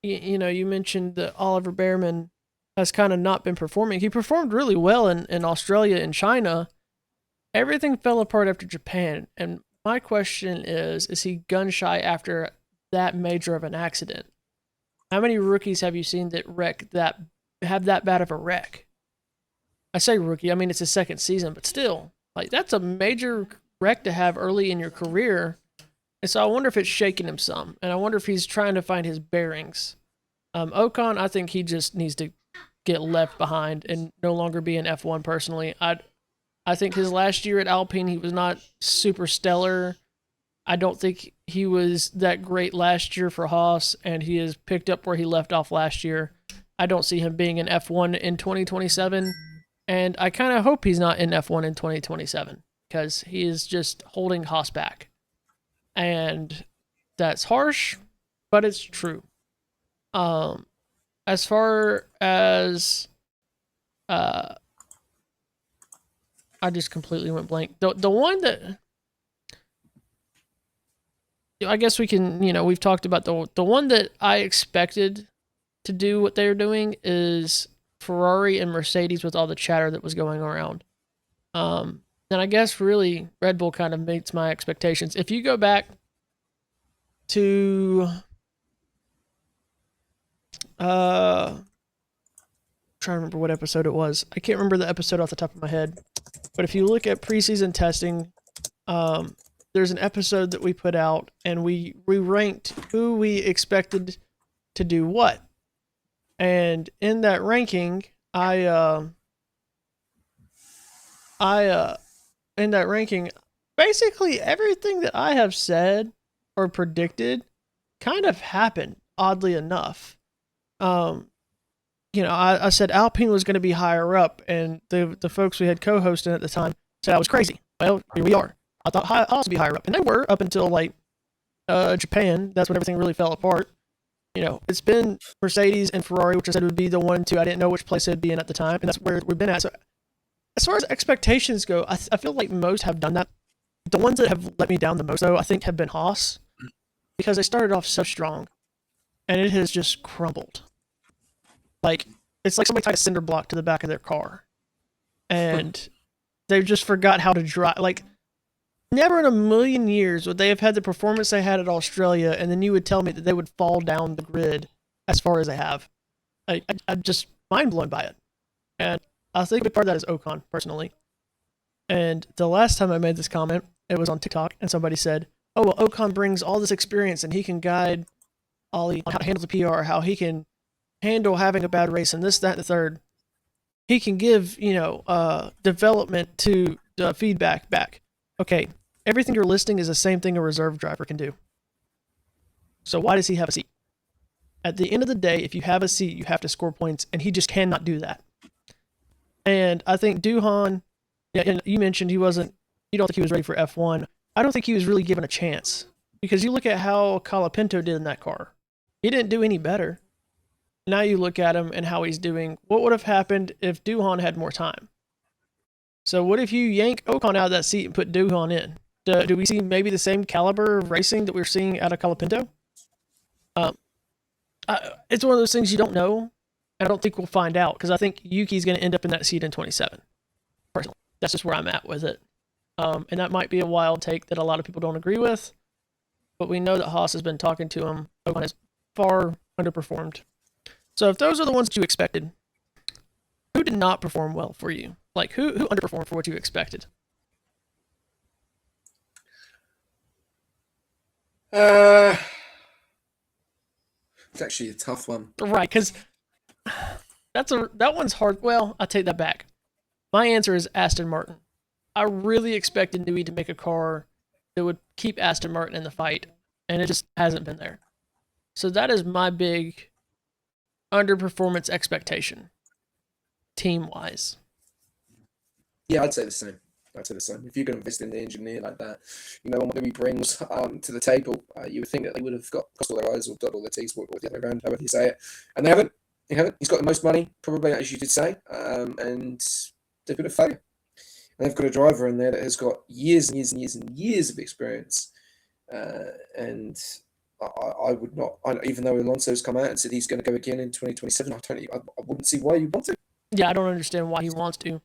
S1: you mentioned that Oliver Behrman has kind of not been performing. He performed really well in Australia and China. Everything fell apart after Japan. And my question is he gun shy after that major of an accident? How many rookies have you seen that wreck that have that bad of a wreck. I say rookie, I mean it's his second season, but still, like that's a major wreck to have early in your career. And so I wonder if it's shaking him some, and I wonder if he's trying to find his bearings. Ocon, I think he just needs to get left behind and no longer be in F1 personally. I think his last year at Alpine, he was not super stellar. I don't think he was that great last year for Haas, and he has picked up where he left off last year. I don't see him being in F1 in 2027, and I kind of hope he's not in F1 in 2027 because he is just holding Haas back. And that's harsh, but it's true. As far as I just completely went blank. The one that I guess we can, we've talked about the one that I expected to do what they're doing is Ferrari and Mercedes with all the chatter that was going around. And I guess really Red Bull kind of meets my expectations. If you go back to trying to remember what episode it was. I can't remember the episode off the top of my head. But if you look at preseason testing, there's an episode that we put out and we ranked who we expected to do what. And in that ranking, basically everything that I have said or predicted kind of happened, oddly enough. I said Alpine was going to be higher up, and the folks we had co-hosting at the time said I was crazy. Well, here we are. I thought Haas would be higher up, and they were up until Japan. That's when everything really fell apart. It's been Mercedes and Ferrari, which I said would be the 1 and 2. I didn't know which place it'd be in at the time, and that's where we've been at. So, as far as expectations go, I feel like most have done that. The ones that have let me down the most, though, I think have been Haas, because they started off so strong, and it has just crumbled. It's like somebody tied a cinder block to the back of their car, and they just forgot how to drive. Never in a million years would they have had the performance they had at Australia, and then you would tell me that they would fall down the grid as far as they have. I'm just mind blown by it. And I think a big part of that is Ocon, personally. And the last time I made this comment, it was on TikTok, and somebody said, oh, well, Ocon brings all this experience, and he can guide Ollie on how to handle the PR, how he can handle having a bad race, and this, that, and the third. He can give, development to feedback back. Okay, everything you're listing is the same thing a reserve driver can do. So why does he have a seat? At the end of the day, if you have a seat, you have to score points, and he just cannot do that. And I think Duhan, and you mentioned you don't think he was ready for F1. I don't think he was really given a chance. Because you look at how Colapinto did in that car. He didn't do any better. Now you look at him and how he's doing. What would have happened if Duhan had more time? So what if you yank Ocon out of that seat and put Duhan in? Do we see maybe the same caliber of racing that we're seeing out of Colapinto? It's one of those things you don't know. I don't think we'll find out, because I think Yuki's going to end up in that seat in 27. Personally, that's just where I'm at with it. And that might be a wild take that a lot of people don't agree with, but we know that Haas has been talking to him. Ocon has far underperformed. So if those are the ones that you expected, who did not perform well for you? Who underperformed for what you expected?
S2: It's actually a tough one.
S1: Right, because that one's hard. Well, I take that back. My answer is Aston Martin. I really expected Newey to make a car that would keep Aston Martin in the fight, and it just hasn't been there. So that is my big underperformance expectation, team-wise.
S2: Yeah, I'd say the same. If you're going to invest in the engineer like that, and what he brings to the table, you would think that they would have got crossed all their I's or dotted all their T's, or the other way around, however you say it. And they haven't. He's got the most money, probably, as you did say, and they've been a failure. And they've got a driver in there that has got years and years and years and years of experience. And I would not, even though Alonso's come out and said he's going to go again in 2027, I wouldn't see why you want to.
S1: Yeah, I don't understand why he wants to.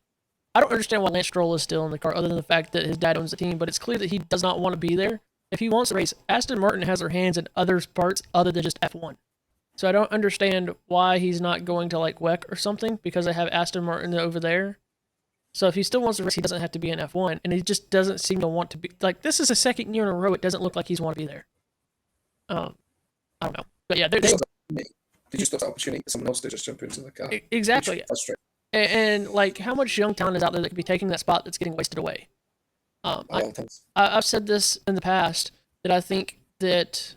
S1: I don't understand why Lance Stroll is still in the car, other than the fact that his dad owns the team, but it's clear that he does not want to be there. If he wants to race, Aston Martin has their hands in other parts other than just F1. So I don't understand why he's not going to like WEC or something, because they have Aston Martin over there. So if he still wants to race, he doesn't have to be in F1, and he just doesn't seem to want to be. Like, this is the second year in a row. It doesn't look like he's want to be there. I don't know, but yeah,
S2: Did you stop the opportunity for someone else to just jump into the car?
S1: exactly.
S2: That's true.
S1: And like, how much young talent is out there that could be taking that spot that's getting wasted away? I've said this in the past that I think that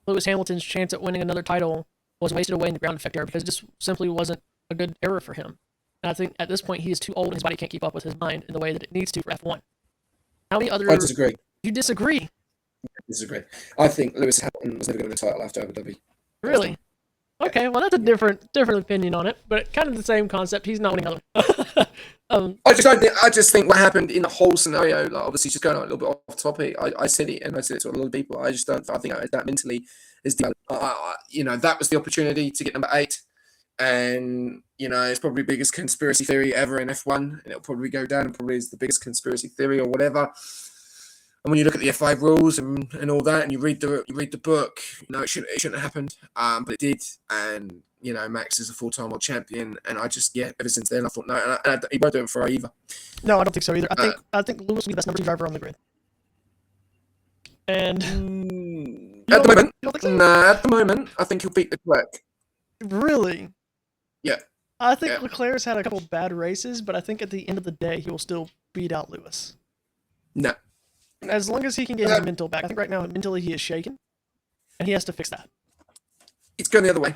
S1: Lewis Hamilton's chance at winning another title was wasted away in the ground effect era, because it just simply wasn't a good era for him. And I think at this point he is too old and his body can't keep up with his mind in the way that it needs to for F1. How many other?
S2: I disagree.
S1: You disagree?
S2: Disagree. I think Lewis Hamilton was never going to win a title after Abu Dhabi.
S1: Really? Okay, well that's a different opinion on it, but kind of the same concept. He's not winning another.
S2: I just think what happened in the whole scenario, like obviously just going a little bit off topic, I said it, and I said it to a lot of people. I think that mentally is that was the opportunity to get number 8, and it's probably the biggest conspiracy theory ever in F1, and it'll probably go down and probably is the biggest conspiracy theory or whatever. And when you look at the F5 rules and all that, and you read the book, it shouldn't have happened, but it did. And Max is a 4-time world champion, and I just ever since then I thought no, and he won't do it for either.
S1: No, I don't think so either. I think Lewis will be the best number 2 driver on the grid. And
S2: at the moment,
S1: you don't think so?
S2: at the moment, I think he'll beat Leclerc.
S1: Really?
S2: Yeah.
S1: I think Leclerc's had a couple bad races, but I think at the end of the day he will still beat out Lewis.
S2: No.
S1: As long as he can get his mental back. I think right now mentally he is shaken, and he has to fix that.
S2: It's going the other way.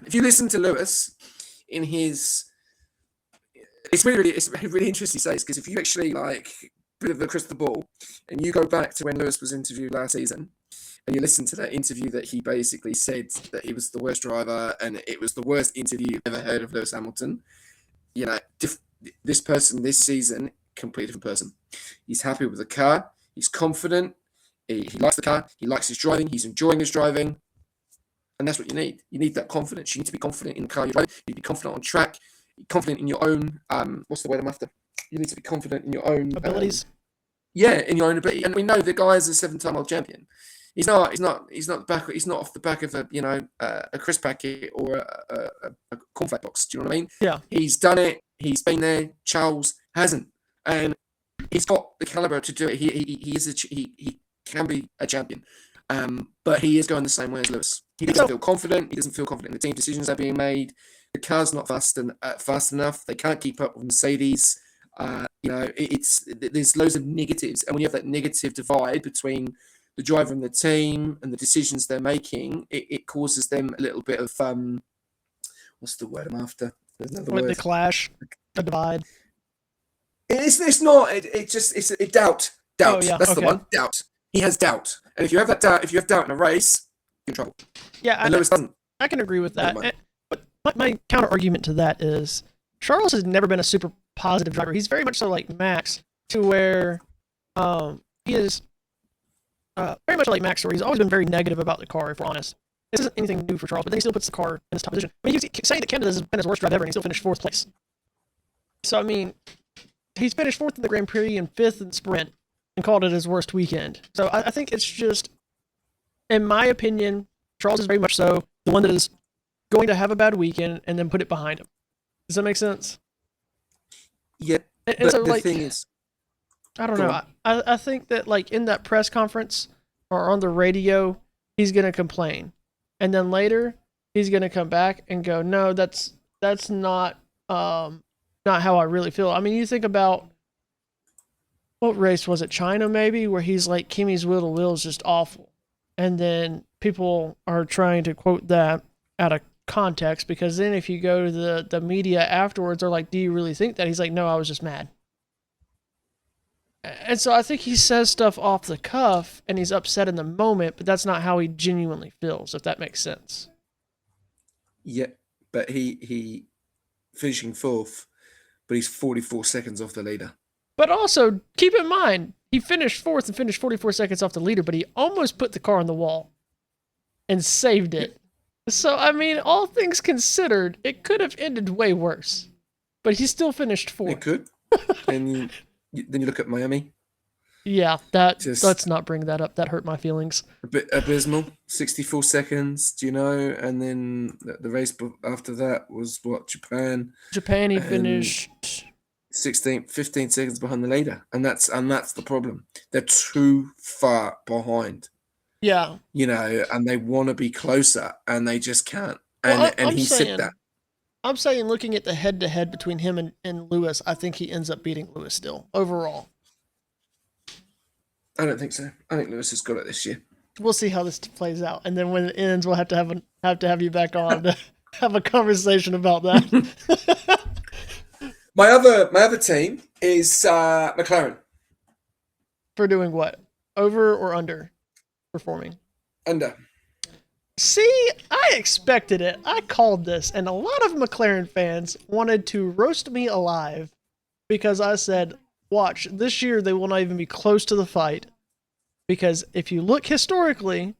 S2: If you listen to Lewis in his, it's really interesting to say this, because if you actually bit of the crystal ball and you go back to when Lewis was interviewed last season, and you listen to that interview that he basically said that he was the worst driver and it was the worst interview you've ever heard of Lewis Hamilton. This person this season, completely different person. He's happy with the car. He's confident. He likes the car. He likes his driving. He's enjoying his driving. And that's what you need. You need that confidence. You need to be confident in the car you're driving. You need to be confident on track. Confident in your own, what's the word I'm after? You need to be confident in your own
S1: abilities.
S2: In your own ability. And we know the guy is a 7-time world champion. He's not off the back of a crisp packet or a cornflake box. Do you know what I mean?
S1: Yeah.
S2: He's done it. He's been there. Charles hasn't. And he's got the caliber to do it. He can be a champion, but he is going the same way as Lewis. He doesn't feel confident. He doesn't feel confident in the team decisions that are being made. The car's not fast enough. They can't keep up with Mercedes. There's loads of negatives, and when you have that negative divide between the driver and the team and the decisions they're making, it causes them a little bit of what's the word I'm after? There's another word.
S1: The clash, the divide.
S2: It's not. It's doubt.
S1: Oh, yeah,
S2: That's the one. Doubt. He has doubt, and if you have that doubt, if you have doubt in a race, you're in trouble.
S1: Yeah,
S2: and Lewis doesn't.
S1: I can agree with that. But my counter argument to that is Charles has never been a super positive driver. He's very much so like Max, to where he is very much like Max, where he's always been very negative about the car. If we're honest, this isn't anything new for Charles, but then he still puts the car in his top position. I mean, you can say that Canada has been his worst drive ever, and he still finished 4th place. So I mean, he's finished 4th in the Grand Prix and 5th in sprint, and called it his worst weekend. So I think it's just, in my opinion, Charles is very much so the one that is going to have a bad weekend and then put it behind him. Does that make sense?
S2: Yeah.
S1: And so,
S2: the thing is,
S1: I don't know. I think that in that press conference or on the radio, he's going to complain. And then later, he's going to come back and go, no, that's not how I really feel. I mean, you think about, what race was it? China, maybe, where he's like, Kimi's wheel to wheel is just awful. And then people are trying to quote that out of context, because then if you go to the media afterwards, they're like, do you really think that? He's like, no, I was just mad. And so I think he says stuff off the cuff and he's upset in the moment, but that's not how he genuinely feels, if that makes sense.
S2: Yeah, but he finishing 4th, but he's 44 seconds off the leader.
S1: But also, keep in mind, he finished 4th and finished 44 seconds off the leader, but he almost put the car on the wall and saved it. So, I mean, all things considered, it could have ended way worse. But he still finished 4th.
S2: It could. And then you look at Miami.
S1: Yeah,
S2: Just
S1: let's not bring that up. That hurt my feelings.
S2: a bit abysmal. 64 seconds, do you know? And then the race after that was what, Japan,
S1: Japan, he
S2: and
S1: finished.
S2: 16, 15 seconds behind the leader, and that's the problem. They're too far behind,
S1: Yeah.
S2: and they want to be closer, and they just can't.
S1: Well,
S2: And he said that.
S1: I'm saying, looking at the head-to-head between him and Lewis, I think he ends up beating Lewis still overall.
S2: I don't think so. I think Lewis has got it this year.
S1: We'll see how this plays out, and then when it ends, we'll have to have you back on to have a conversation about that.
S2: My other team is McLaren.
S1: For doing what? Over or under performing?
S2: Under.
S1: See, I expected it. I called this, and a lot of McLaren fans wanted to roast me alive because I said, watch, this year they will not even be close to the fight. Because if you look historically,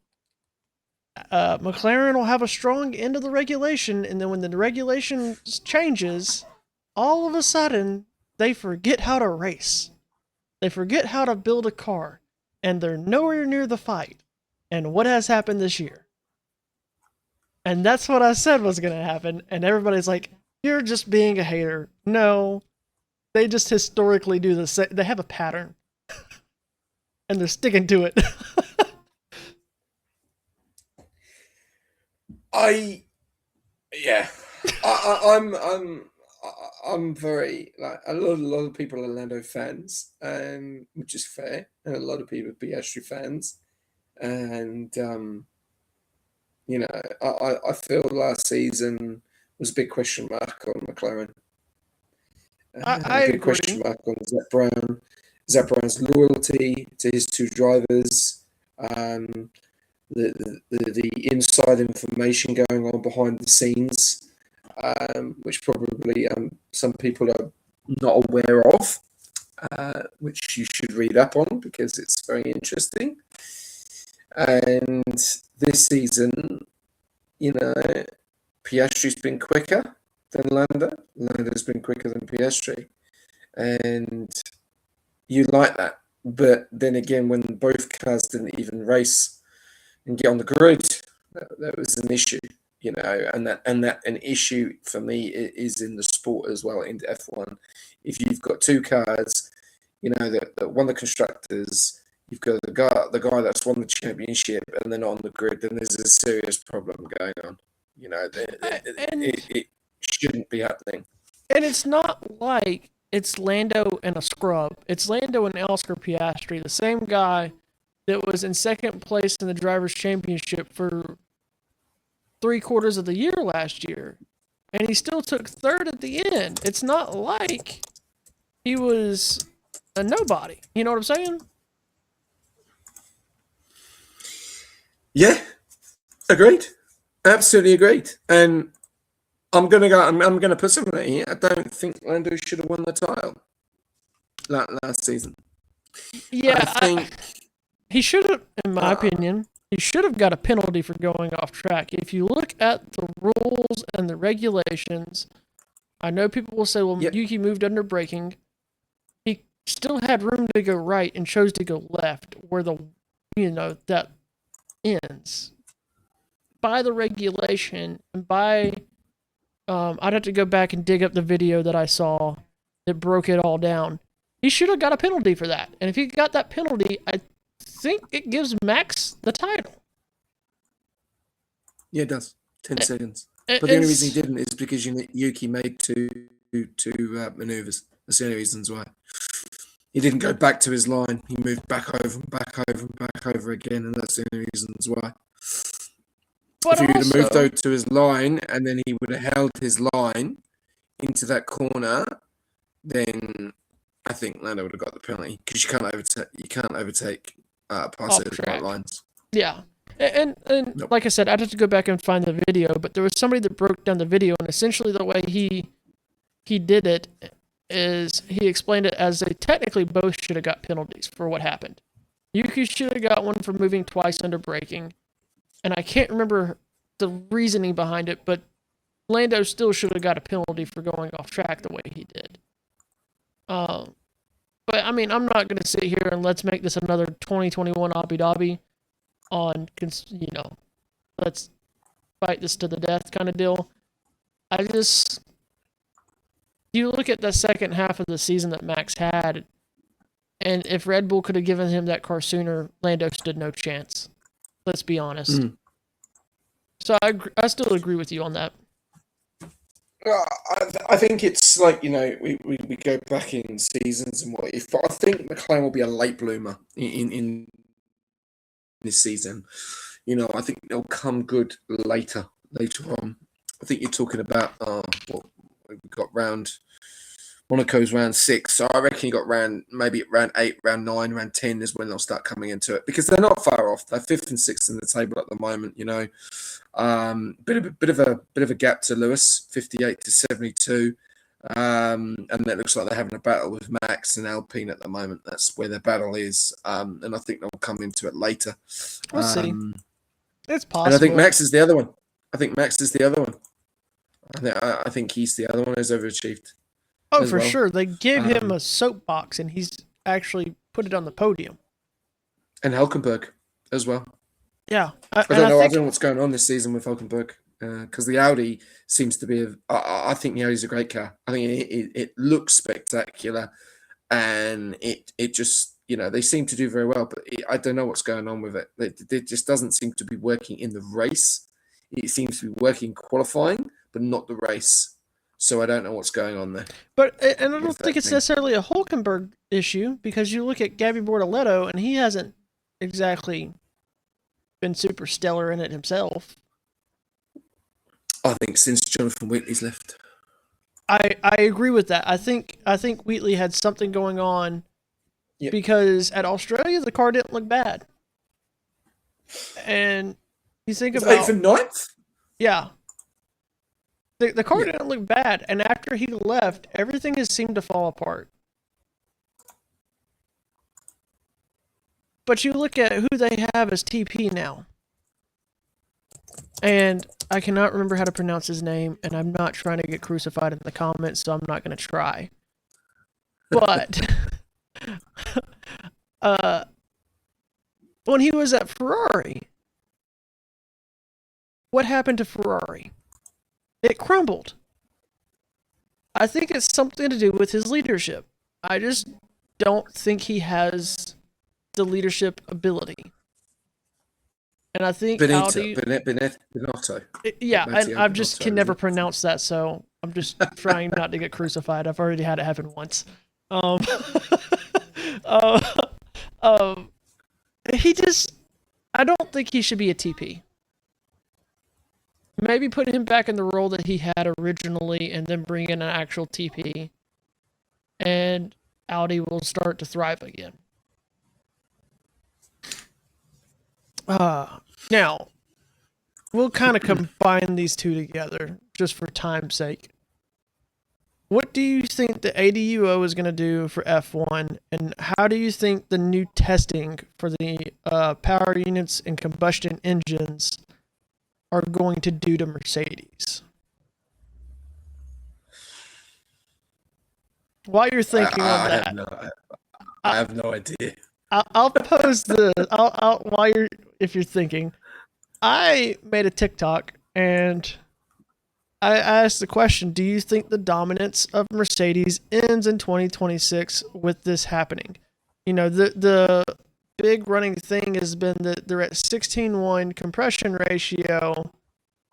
S1: McLaren will have a strong end of the regulation, and then when the regulation changes, all of a sudden, they forget how to race. They forget how to build a car, and they're nowhere near the fight. And what has happened this year? And that's what I said was going to happen, and everybody's like, you're just being a hater. No, they just historically do the same. They have a pattern, and they're sticking to it.
S2: I'm very, like, a lot of people are Lando fans, which is fair, and a lot of people are Piastri fans, and I feel last season was a big question mark on McLaren.
S1: I
S2: A big
S1: agree.
S2: question mark on Zach Brown. Zach Brown's loyalty to his two drivers, the inside information going on behind the scenes, which probably some people are not aware of, which you should read up on because it's very interesting. And this season, Piastri's been quicker than Lando. Lando's been quicker than Piastri. And you like that. But then again, when both cars didn't even race and get on the grid, that was an issue, and that an issue for me is in the sport as well, in F1. If you've got two cars, that won the constructors, you've got the guy that's won the championship, and they're not on the grid, then there's a serious problem going on. It shouldn't be happening.
S1: And it's not like it's Lando and a scrub. It's Lando and Oscar Piastri, the same guy that was in second place in the Drivers' Championship for 3/4 of the year last year. And he still took third at the end. It's not like he was a nobody. You know what I'm saying?
S2: Yeah, agreed. Absolutely agreed. And I'm gonna put something here. I don't think Lando should have won the title last season.
S1: Yeah,
S2: I think
S1: he should have, in my opinion, he should have got a penalty for going off track. If you look at the rules and the regulations, I know people will say, well,
S2: Yep.
S1: Yuki moved under braking. He still had room to go right and chose to go left, where that ends. By the regulation, and by, I'd have to go back and dig up the video that I saw that broke it all down. He should have got a penalty for that. And if he got that penalty, I think it gives Max the title.
S2: Yeah, it does. 10 seconds. But the only reason he didn't is because Yuki made two maneuvers. That's the only reasons why. He didn't go back to his line. He moved back over and back over and back over again, and that's the only reasons why.
S1: But
S2: if he would have moved
S1: also,
S2: over to his line and then he would have held his line into that corner, then I think Lando would have got the penalty because you can't overtake past those white lines.
S1: Yeah. And
S2: Nope.
S1: like I said, I'd have to go back and find the video, but there was somebody that broke down the video, and essentially the way he did it is he explained it as they technically both should have got penalties for what happened. Yuki should have got one for moving twice under braking, and I can't remember the reasoning behind it, but Lando still should have got a penalty for going off track the way he did. But I mean, I'm not going to sit here and let's make this another 2021 Abu Dhabi on, let's fight this to the death kind of deal. You look at the second half of the season that Max had, and if Red Bull could have given him that car sooner, Lando stood no chance. Let's be honest. So I still agree with you on that.
S2: I think it's like, we go back in seasons and what if, but I think McLaren will be a late bloomer in this season. I think they'll come good later on. I think you're talking about what we got round. Monaco's round 6, so I reckon you got maybe round 8, round 9, round 10 is when they'll start coming into it, because they're not far off. They're 5th and 6th in the table at the moment. Bit of a gap to Lewis, 58 to 72, and it looks like they're having a battle with Max and Alpine at the moment. That's where their battle is, and I think they'll come into it later.
S1: We'll see. It's possible.
S2: And I think Max is the other one. I think he's the other one who's overachieved.
S1: Oh, for sure. They gave him a soapbox, and he's actually put it on the podium.
S2: And Hulkenberg as well.
S1: Yeah.
S2: I don't know what's going on this season with Hulkenberg, because the Audi seems to be I think the Audi's a great car. I think it looks spectacular, and it just, they seem to do very well, but I don't know what's going on with it. It just doesn't seem to be working in the race. It seems to be working qualifying, but not the race. So I don't know what's going on there.
S1: And I don't think it's necessarily a Hulkenberg issue, because you look at Gabby Bortoleto, and he hasn't exactly been super stellar in it himself.
S2: I think since Jonathan Wheatley's left.
S1: I agree with that. I think Wheatley had something going on, because at Australia the car didn't look bad. And you think about
S2: 8th and 9th?
S1: Yeah. The car didn't look bad, and after he left, everything has seemed to fall apart. But you look at who they have as TP now, and I cannot remember how to pronounce his name, and I'm not trying to get crucified in the comments, so I'm not going to try. But when he was at Ferrari, what happened to Ferrari? It crumbled. I think it's something to do with his leadership. I just don't think he has the leadership ability. And I think Audi...
S2: Binotto.
S1: Yeah, and I just can never pronounce that, so I'm just trying not to get crucified. I've already had it happen once. I don't think he should be a TP. Maybe put him back in the role that he had originally, and then bring in an actual TP, and Audi will start to thrive again. Now, we'll kind of combine these two together, just for time's sake. What do you think the ADUO is going to do for F1, and how do you think the new testing for the power units and combustion engines are going to do to Mercedes? While you're thinking on that,
S2: I have no idea.
S1: I'll pose if you're thinking. I made a TikTok and I asked the question, do you think the dominance of Mercedes ends in 2026 with this happening? The big running thing has been that they're at 16:1 compression ratio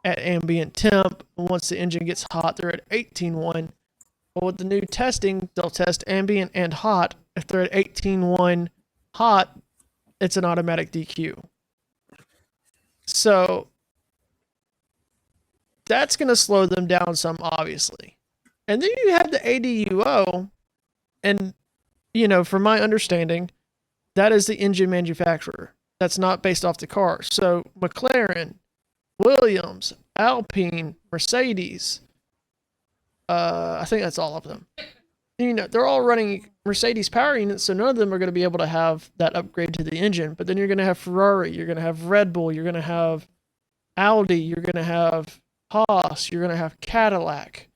S1: at ambient temp. Once the engine gets hot, they're at 18:1. But with the new testing, they'll test ambient and hot. If they're at 18:1 hot, it's an automatic DQ. So that's going to slow them down some, obviously. And then you have the ADUO, and, from my understanding, that is the engine manufacturer. That's not based off the car. So McLaren, Williams, Alpine, Mercedes, I think that's all of them. They're all running Mercedes power units, so none of them are going to be able to have that upgrade to the engine. But then you're going to have Ferrari, you're going to have Red Bull, you're going to have Audi, you're going to have Haas, you're going to have Cadillac.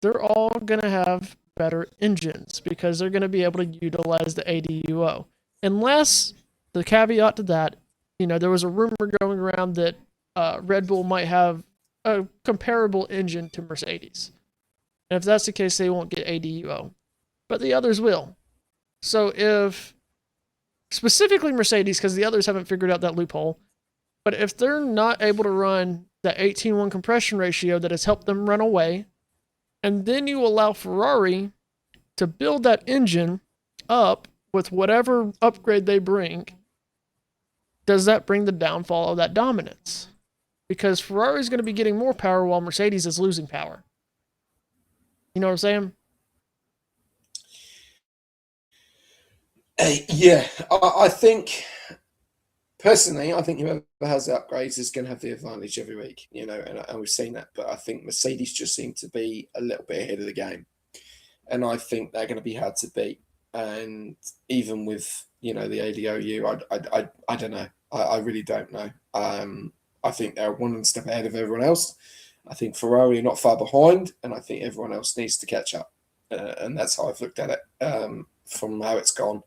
S1: They're all going to have better engines because they're going to be able to utilize the ADUO. Unless the caveat to that, there was a rumor going around that Red Bull might have a comparable engine to Mercedes. And if that's the case, they won't get ADUO. But the others will. So if, specifically Mercedes, because the others haven't figured out that loophole, but if they're not able to run that 18:1 compression ratio that has helped them run away, and then you allow Ferrari to build that engine up with whatever upgrade they bring, does that bring the downfall of that dominance? Because Ferrari is going to be getting more power while Mercedes is losing power. You know what I'm saying?
S2: Yeah, I think personally, I think whoever has the upgrades is going to have the advantage every week, and we've seen that. But I think Mercedes just seem to be a little bit ahead of the game, and I think they're going to be hard to beat. And even with the ADOU, I don't know. I really don't know. I think they're one step ahead of everyone else. I think Ferrari are not far behind, and I think everyone else needs to catch up. And that's how I've looked at it from how it's gone.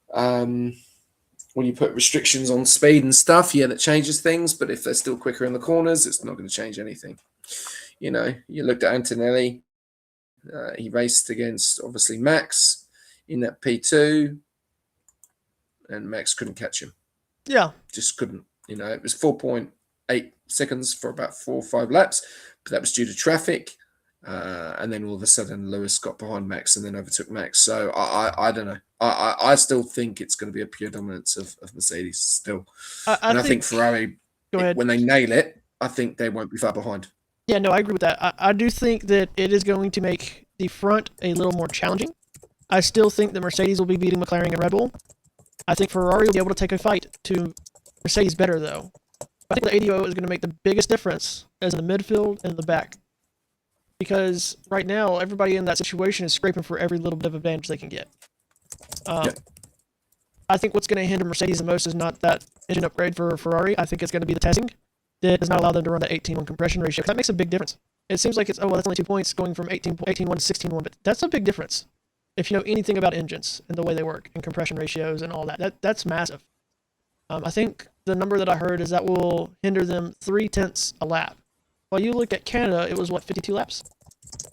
S2: When you put restrictions on speed and stuff, yeah, that changes things. But if they're still quicker in the corners, it's not going to change anything. You looked at Antonelli. He raced against, obviously, Max in that P2, and Max couldn't catch him.
S1: Yeah.
S2: Just couldn't. It was 4.8 seconds for about 4 or 5 laps, but that was due to traffic. And then all of a sudden, Lewis got behind Max and then overtook Max. So I don't know. I still think it's going to be a pure dominance of Mercedes still. I think Ferrari, when they nail it, I think they won't be far behind.
S1: Yeah, no, I agree with that. I do think that it is going to make the front a little more challenging. I still think that Mercedes will be beating McLaren and Red Bull. I think Ferrari will be able to take a fight to Mercedes better, though. I think the ADO is going to make the biggest difference as in the midfield and the back. Because right now, everybody in that situation is scraping for every little bit of advantage they can get. I think what's going to hinder Mercedes the most is not that engine upgrade for Ferrari. I think it's going to be the testing that does not allow them to run that 18:1 compression ratio. That makes a big difference. It seems like that's only 2 points going from 18:1 to 16:1, but that's a big difference. If you know anything about engines and the way they work and compression ratios and all that's massive. I think the number that I heard is that will hinder them 0.3 a lap. While you looked at Canada, it was 52 laps?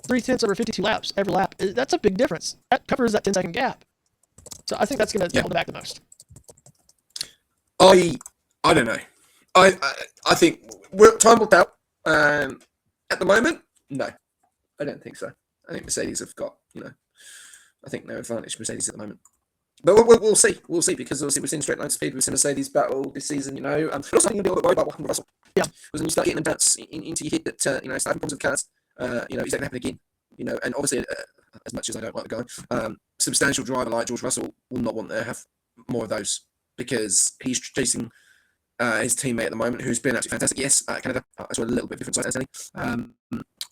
S1: 0.3 over 52 laps every lap. That's a big difference. That covers that 10-second gap. So I think that's going to hold it back the most.
S2: I don't know. I think time will tell. At the moment, no, I don't think so. I think Mercedes have got, I think they're advantage Mercedes at the moment. But we'll see. We'll see, because obviously we've seen straight line speed, we've seen Mercedes battle this season, Also, I'm going to be a little bit worried about what happened with Russell.
S1: Yeah.
S2: Because when you start getting them doubts into your head that, starting problems with cars, is that going to happen again? And obviously, as much as I don't like the guy, substantial driver like George Russell will not want to have more of those, because he's chasing his teammate at the moment, who's been absolutely fantastic. Yes, Canada, I saw a little bit different side,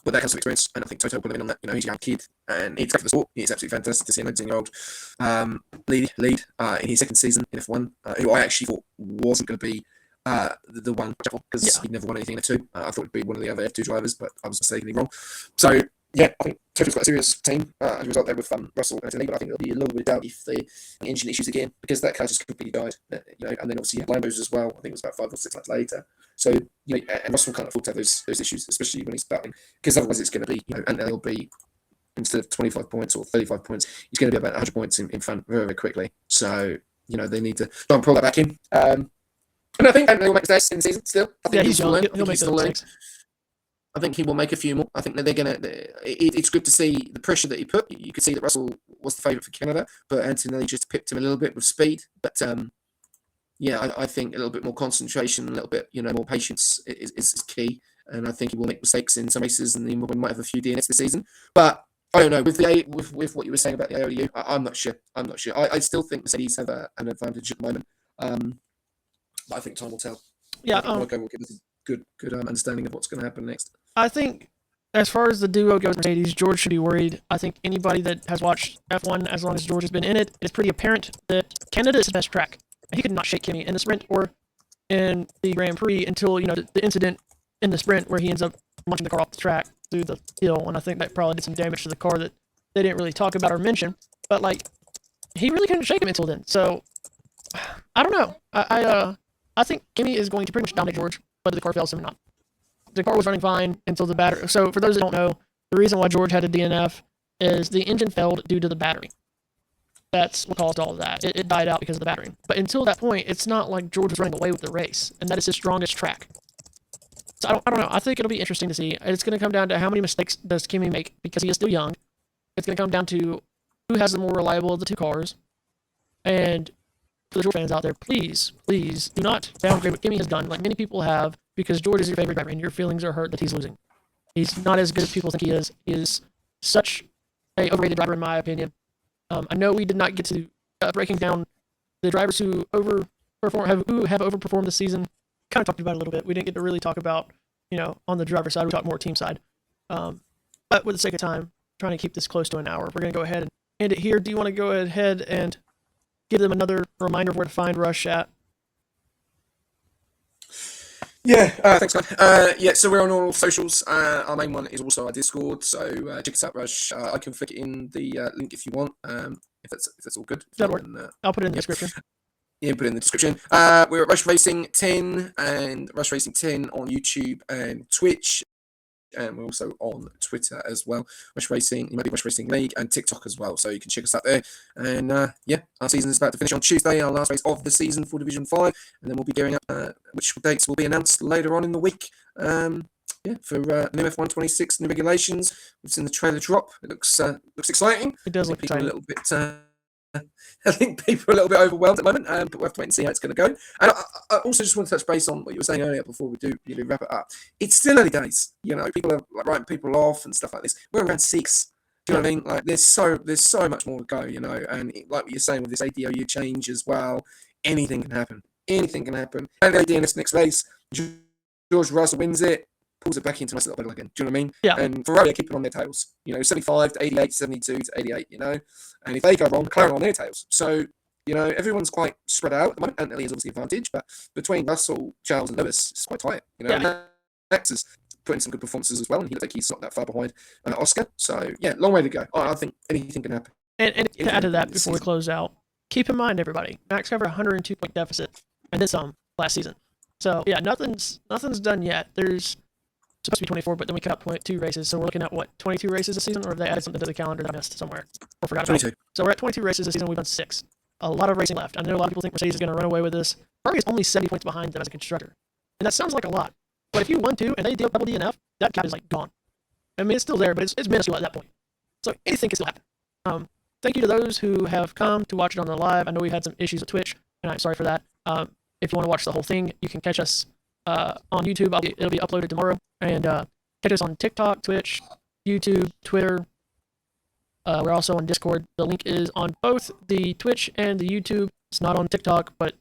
S2: but that comes from experience, and I think Toto will have been on that. He's a young kid, and he's tough for the sport. It's absolutely fantastic to see a 19-year-old lead in his second season in F1, who I actually thought wasn't going to be the one, because he'd never won anything in F2. I thought it'd be one of the other F2 drivers, but I was mistakenly wrong. So, yeah, I think Toto's got a serious team as a result there with Russell and Anthony, but I think there'll be a little bit of doubt if the engine issues again, because that car just completely died. And then obviously you had Lambos as well. I think it was about 5 or 6 months later. So, and Russell can't afford to have those issues, especially when he's battling, because otherwise it's going to be, and they'll be, instead of 25 points or 35 points, he's going to be about 100 points in front very, very quickly. So, they need to try and pull that back in. And I think he'll make mistakes in the season still. I think
S1: he'll make those mistakes.
S2: I think he will make a few more. I think that they're going to... It's good to see the pressure that he put. You could see that Russell was the favourite for Canada, but Antonelli just pipped him a little bit with speed. But, I think a little bit more concentration, a little bit, more patience is key. And I think he will make mistakes in some races, and he might have a few DNS this season. But I don't know. With what you were saying about the AOU, I'm not sure. I still think Mercedes have an advantage at the moment. But I think time will tell.
S1: Yeah.
S2: Monaco will give us a good understanding of what's going to happen next.
S1: I think as far as the duo goes, Mercedes, George should be worried. I think anybody that has watched F1 as long as George has been in it, it's pretty apparent that Canada is the best track. He could not shake Kimi in the sprint or in the Grand Prix until, the incident in the sprint where he ends up launching the car off the track through the hill. And I think that probably did some damage to the car that they didn't really talk about or mention. But like, he really couldn't shake him until then. So I don't know. I think Kimmy is going to pretty much dominate George, whether the car fails him or not. The car was running fine until the battery. So for those that don't know, the reason why George had a DNF is the engine failed due to the battery. That's what caused all of that. It died out because of the battery. But until that point, it's not like George was running away with the race, and that is his strongest track. So I don't know. I think it'll be interesting to see. It's going to come down to how many mistakes does Kimi make because he is still young. It's going to come down to who has the more reliable of the two cars. And for the George fans out there, please, please do not downgrade what Kimi has done, like many people have, because George is your favorite driver, and your feelings are hurt that he's losing. He's not as good as people think he is. He is such a overrated driver, in my opinion. I know we did not get to breaking down the drivers who have overperformed this season. Kind of talked about it a little bit. We didn't get to really talk about, on the driver side. We talked more team side. But with the sake of time, trying to keep this close to an hour, we're going to go ahead and end it here. Do you want to go ahead and give them another reminder of where to find Rush at?
S2: Yeah, thanks, man. So we're on all socials. Our main one is also our Discord, so check us out, Rush. I can flick it in the link if you want, if that's all good.
S1: That'll work. I'll put it in the description.
S2: Yeah, put it in the description. We're at Rush Racing 10 and Rush Racing 10 on YouTube and Twitch. And we're also on Twitter as well. Rush Racing, maybe Rush Racing League, and TikTok as well. So you can check us out there. And our season is about to finish on Tuesday, our last race of the season for Division 5. And then we'll be gearing up, which dates will be announced later on in the week. For new F126 new regulations. We've seen the trailer drop. It looks exciting.
S1: It does look exciting.
S2: A little bit. I think people are a little bit overwhelmed at the moment, but we'll have to wait and see how it's going to go. And I also just want to touch base on what you were saying earlier before we do wrap it up. It's still early days. People are writing people off and stuff like this. We're around 6. Do you know what I mean? Like there's so much more to go. And like what you're saying with this ADOU change as well, anything can happen. Anything can happen. And they're doing this next race. George Russell wins it. Pulls it back into nice little battle again. Do you know what I mean?
S1: Yeah.
S2: And Ferrari are keeping on their tails. 75 to 88, 72 to 88, And if they go wrong, McLaren on their tails. So, everyone's quite spread out at the moment. Anthony is obviously an advantage, but between Russell, Charles, and Lewis, it's quite tight. Max is putting some good performances as well, and he looks like he's not that far behind Oscar. So, yeah, long way to go. I think anything can happen.
S1: And to add to that, before we close out, keep in mind, everybody, Max covered a 102-point deficit, and then some last season. So, yeah, nothing's done yet. There's supposed to be 24, but then we cut out 2 races. So we're looking at, 22 races this season? Or have they added something to the calendar that I missed somewhere or forgot about?
S2: 22.
S1: So we're at 22 races this season. We've done 6. A lot of racing left. I know a lot of people think Mercedes is going to run away with this. Ferrari is only 70 points behind them as a constructor. And that sounds like a lot. But if you won 2 and they deal double DNF, that gap is gone. I mean, it's still there, but it's minuscule at that point. So anything can still happen. Thank you to those who have come to watch it on the live. I know we had some issues with Twitch, and I'm sorry for that. If you want to watch the whole thing, you can catch us on YouTube. It'll be uploaded tomorrow. And catch us on TikTok, Twitch, YouTube, Twitter. We're also on Discord. The link is on both the Twitch and the YouTube. It's not on TikTok, but